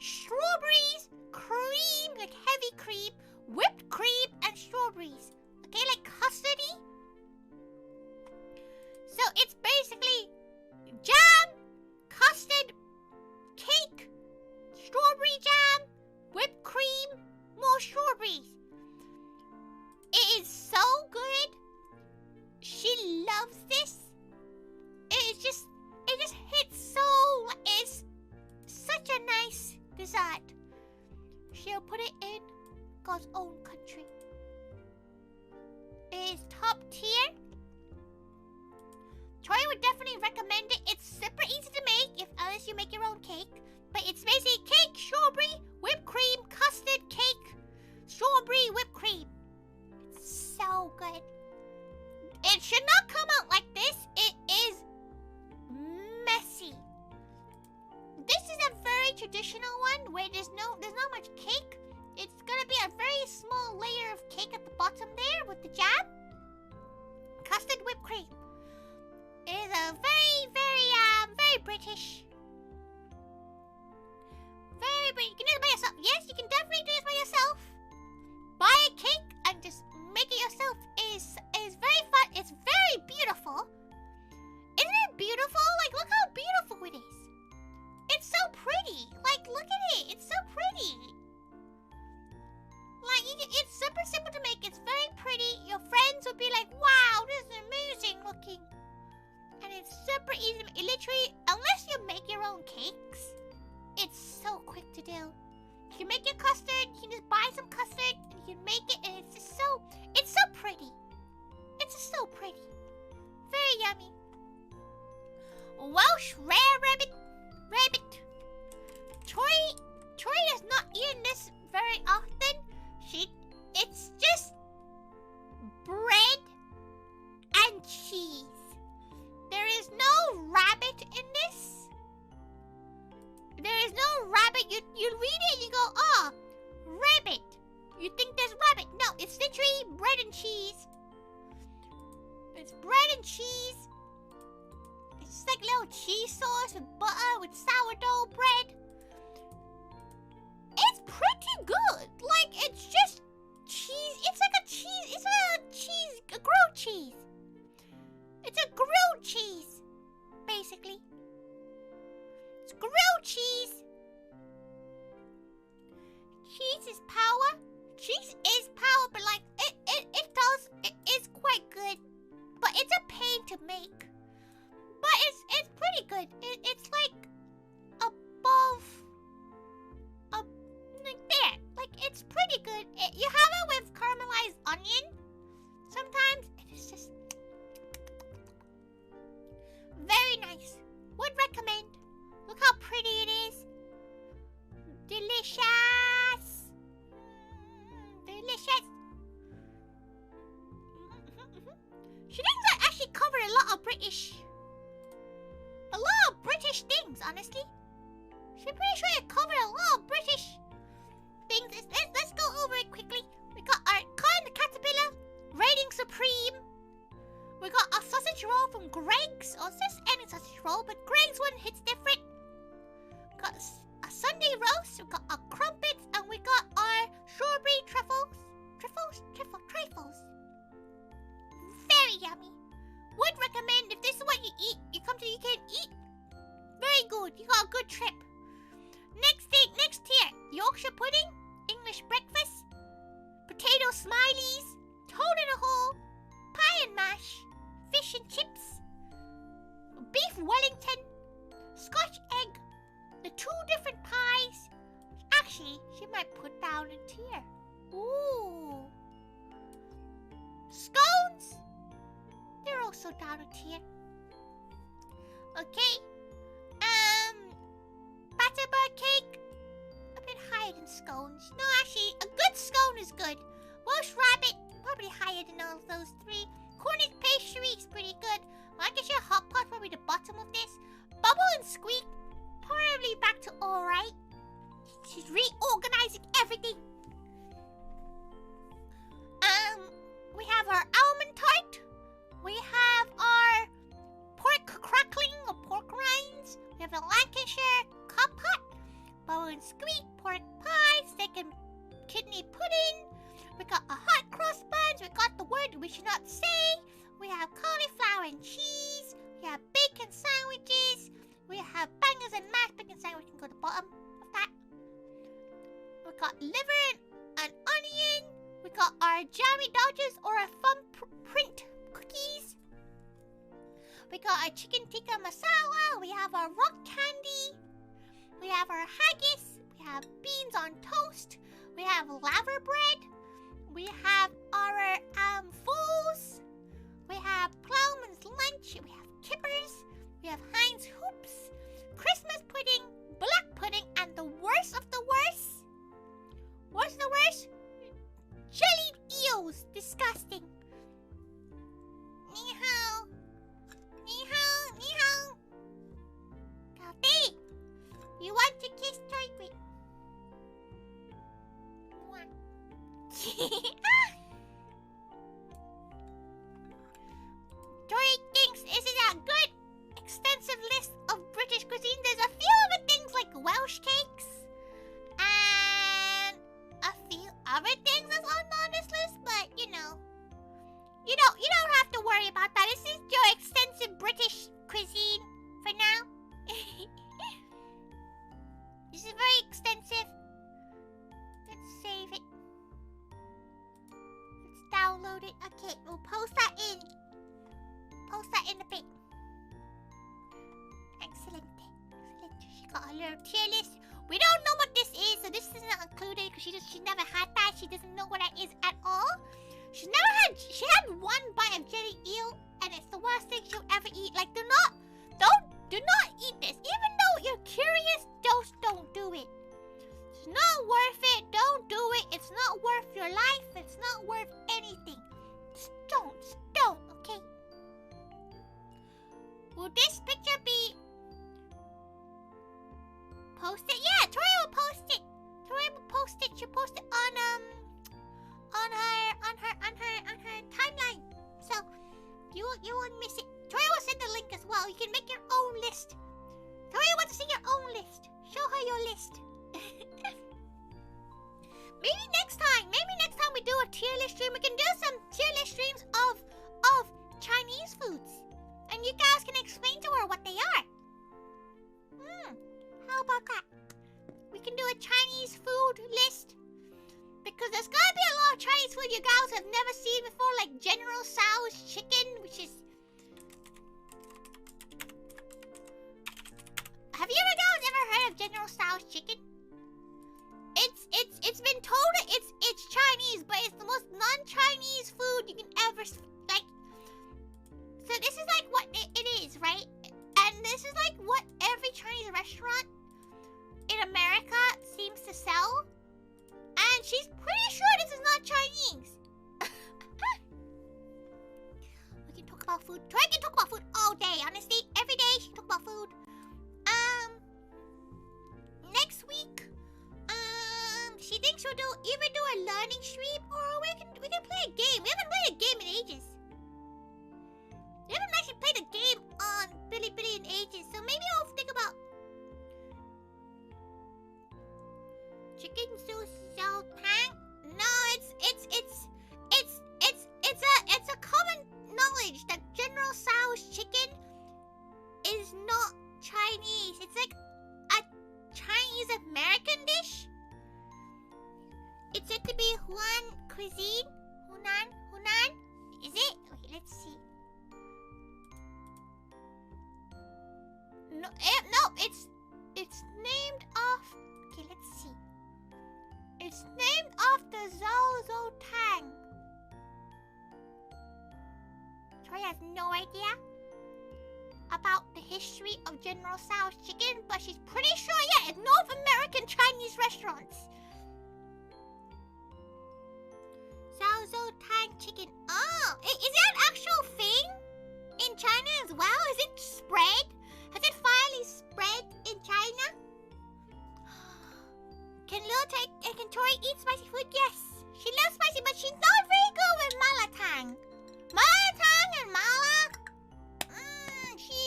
strawberries, cream, like heavy cream, whipped cream, and strawberries. Okay, like custardy. So it's basically jam, custard, cake, strawberry jam, whipped cream, more strawberries. It is so good. She loves this. It just hits so. It's such a nice dessert. She'll put it in God's own country. It is top tier. Tori would definitely recommend it. It's super easy to make unless you make your own cake. But it's basically cake, strawberry, whipped cream, custard, cake, strawberry, whipped cream. It's so good. It should not come out like this. It is messy. This is a very traditional one where there's not much cake. It's gonna be a very small layer of cake at the bottom there with the jam, custard, whipped cream. It is a very British. Very British. You can do it by yourself. Yes, you can definitely do this by yourself. Buy a cake and just make it yourself. It is very fun. It's very beautiful. Isn't it beautiful? Like, look how beautiful it is. It's so pretty. Like, look at it. It's so pretty. Like, it's super simple to make. It's very pretty. Your friends will be like, wow, this is amazing looking. And it's super easy. It literally, unless you make your own cakes, it's so quick to do. You can make your custard. You can just buy some custard and you can make it. And it's just so pretty. It's just so pretty. Very yummy. Welsh rare rabbit. Tori has not eaten this very often. It's just bread and cheese. There is no rabbit in this. There is no rabbit. You read it and you go, oh, rabbit. You think there's rabbit. No, it's literally bread and cheese. It's bread and cheese. It's just like little cheese sauce with butter with sourdough bread. It's pretty good. Like, it's just cheese. It's like a cheese. It's a grilled cheese. It's a grilled cheese, basically. It's grilled cheese. Cheese is power. Cheese is power, but like, it is quite good. But it's a pain to make. But it's pretty good. It's like above, like there. Like, it's pretty good. You have it with caramelized onion. Sometimes it is just very nice. Would recommend. Look how pretty it is. Delicious. Delicious. She thinks I actually covered a lot of British things, honestly. She's pretty sure I covered a lot of British things. Let's go over it quickly. We got our Con the Caterpillar, Reigning Supreme. We got a sausage roll from Greg's, or just any sausage roll, but Greg's one hits different. We got a Sunday roast, we got our crumpets, and we got our strawberry trifles. Very yummy. Would recommend, if this is what you eat, you come to the UK and eat. Very good. You got a good trip. Next tier, Yorkshire pudding, English breakfast, potato smileys, toad in a hole, pie and mash, fish and chips, beef Wellington, Scotch egg, the 2 different pies. Actually, she might put down a tier. Ooh. Scones. They're also down a tier. Okay. Butterbur cake. A bit higher than scones. No, actually, a good scone is good. Welsh rabbit, probably higher than all of those three. Cornish pastry is pretty good. Lancashire hot pot, probably the bottom of this. Bubble and squeak, probably back to alright. She's reorganizing everything. We have our almond tart. We have our pork crackling or pork rinds. We have a Lancashire cup pot. Bubble and squeak, pork pie, steak and kidney pudding. We got a hot cross buns. We got the word we should not say. We have cauliflower and cheese. We have bacon sandwiches. We have bangers and mashed bacon sandwich. We can go to the bottom of that. We got liver and onion. We got our jammy dodgers or our thumbprint cookies. We got our chicken tikka masala. We have our rock candy. We have our haggis. We have beans on toast. We have laver bread. We have our fools. We have Plowman's lunch. We have kippers. We have Heinz hoops. Christmas pudding, black pudding, and the worst of the worst. What's the worst? Jellied eels. Disgusting. Ni hao. Ni hao. Ni hao. Kalti, you want to kiss Toy? Tori thinks this is a good, extensive list of British cuisine. There's a few other things like Welsh cakes and a few other things that's on this list, but you know, you don't have to worry about that. This is your extensive British cuisine for now. This is very extensive. Let's save it. Let's download it. Okay, we'll post that in. Post that in a bit. Excellent. Excellent. She got a little tier list. We don't know what this is, so this isn't included because she never had that. She doesn't know what that is at all. She had one bite of jelly eel, and it's the worst thing she'll ever eat. Like, do not eat this. Even though you're curious, don't do it. It's not worth it. Don't do it. It's not worth your life. It's not worth anything. Just don't, okay? Will this picture be posted? Yeah, Tori will post it. Tori will post it. She'll post it on her timeline. So you won't miss it. Tori will send the link as well. You can make your own list. Tori wants to see your own list. Show her your list. Maybe next time we do a tier list stream, we can do some tier list streams of Chinese foods. And you guys can explain to her what they are. How about that? We can do a Chinese food list. Because there's gotta be a lot of Chinese food you guys have never seen before, like General Tso's chicken, which is... Have you guys ever heard of General Tso's chicken? It's been told that it's Chinese, but it's the most non-Chinese food you can ever like. So this is like what it is, right? And this is like what every Chinese restaurant in America seems to sell. And she's pretty sure this is not Chinese. We can talk about food. Tori can talk about food all day, honestly. Every day she can talk about food. Next week, she thinks she'll either do a learning stream or we can play a game. We haven't played a game in ages. We haven't actually played a game on BiliBili in ages, so maybe I'll think about chicken so tang. No, it's a common knowledge that General Tso's chicken is not Chinese. It's like a Chinese American dish. It's said to be Hunan cuisine. Hunan? Is it? Wait, let's see. No, it's named off. Okay, let's see. It's named after Zhao Tang. Tori has no idea about the history of General Tso's chicken, but she's pretty sure, yeah, it's North American Chinese restaurants. Zhao Tang chicken. Oh, is that an actual thing in China as well? Is it spread? Has it finally spread in China? Can Tori eat spicy food? Yes. She loves spicy, but she's not very good with malatang. Malatang and mala,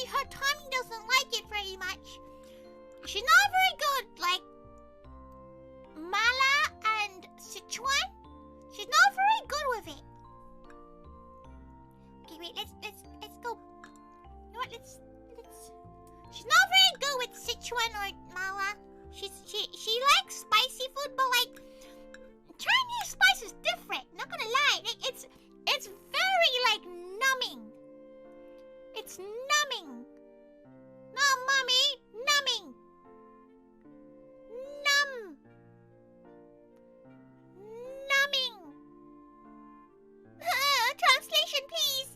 her tummy doesn't like it very much. She's not very good, like mala and Sichuan. She's not very good with it. Okay, wait, let's go. You know what? Let's. She's not very good with Sichuan or mala. She likes spicy food, but like Chinese spice is different. Not gonna lie, it's very like numbing. It's numbing. No, mommy, numbing. Numbing. Translation, please.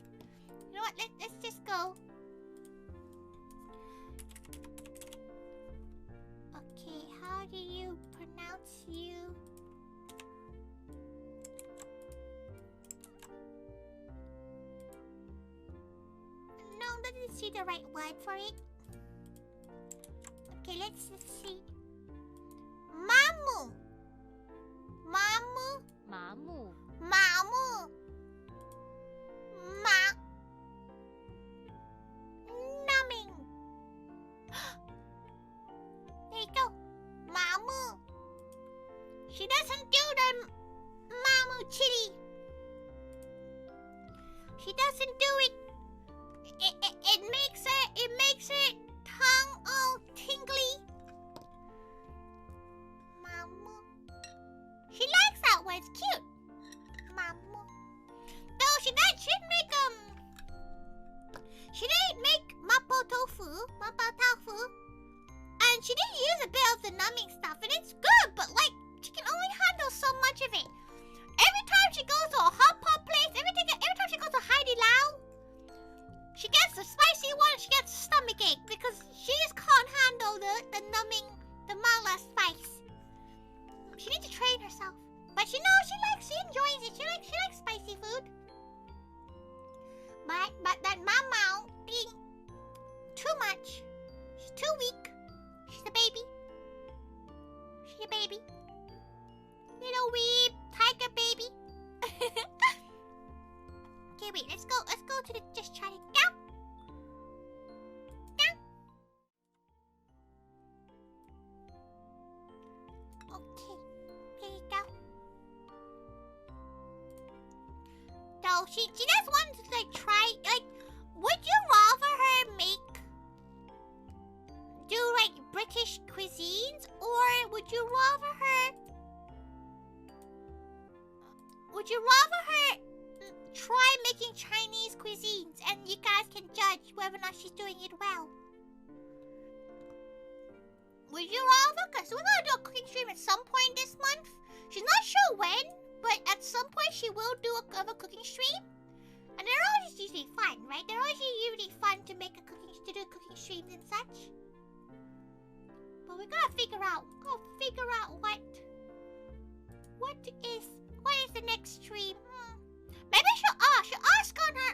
You know what? Let's just go. Okay, how do you pronounce you? No, doesn't see the right word for it. Okay, let's see. Mamu. Numbing. There you go. Mamu. She doesn't do the mamu chili. She doesn't do it. It makes her tongue all tingly. Mamu. She likes that one. It's cute. Mamu. Though she didn't make mapo tofu. And she did use a bit of the numbing stuff, and it's good, but like she can only handle so much of it. Every time she goes to a hot pot place, every time she goes to Haidi Lao, she gets the spicy one, she gets stomach ache because she just can't handle the numbing, the mala spice. She needs to train herself. But she enjoys it. She likes spicy food. But that mama being too much. She's too weak. She's a baby. Little wee tiger baby. Okay, wait, let's go to the just try it. Down. Okay, there you go. So she just wants to like try, like, would you rather her do like British cuisines, or would you rather her try making Chinese cuisines, and you guys can judge whether or not she's doing it well? Would you rather? Because we're gonna do a cooking stream at some point this month. She's not sure when, but at some point she will do a cooking stream. And they're always usually fun, right? They're always usually fun to do cooking streams and such. But we gotta figure out what is the next stream. Maybe she'll ask on her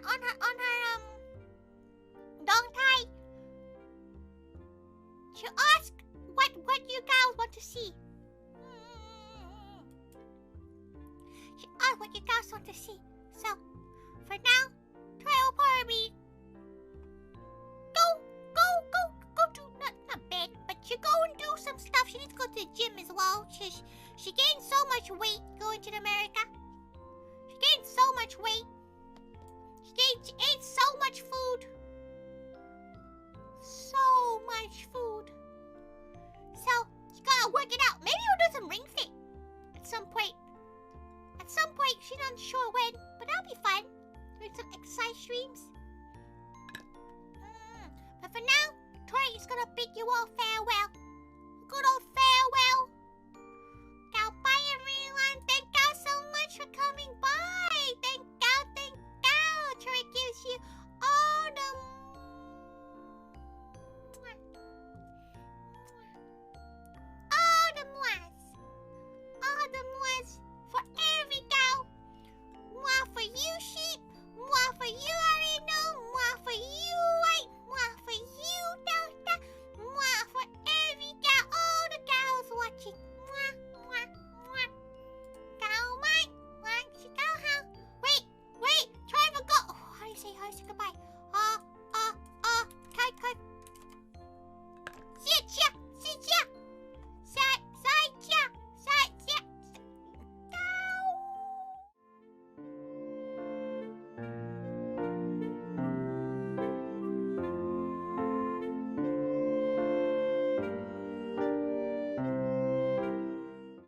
Dong Tai. She'll ask what you guys want to see. She'll ask what you guys want to see. So for now, Tori will probably go to not bed, but she go and do some stuff. She needs to go to the gym as well. She gained so much weight going to America. She gained so much weight. She ate so much food. So much food. So she gotta work it out. Maybe we'll do some ring fit at some point. She's not sure when, but that'll be fun. Doing some exercise streams. But for now, Tori is gonna bid you all farewell. Good old farewell.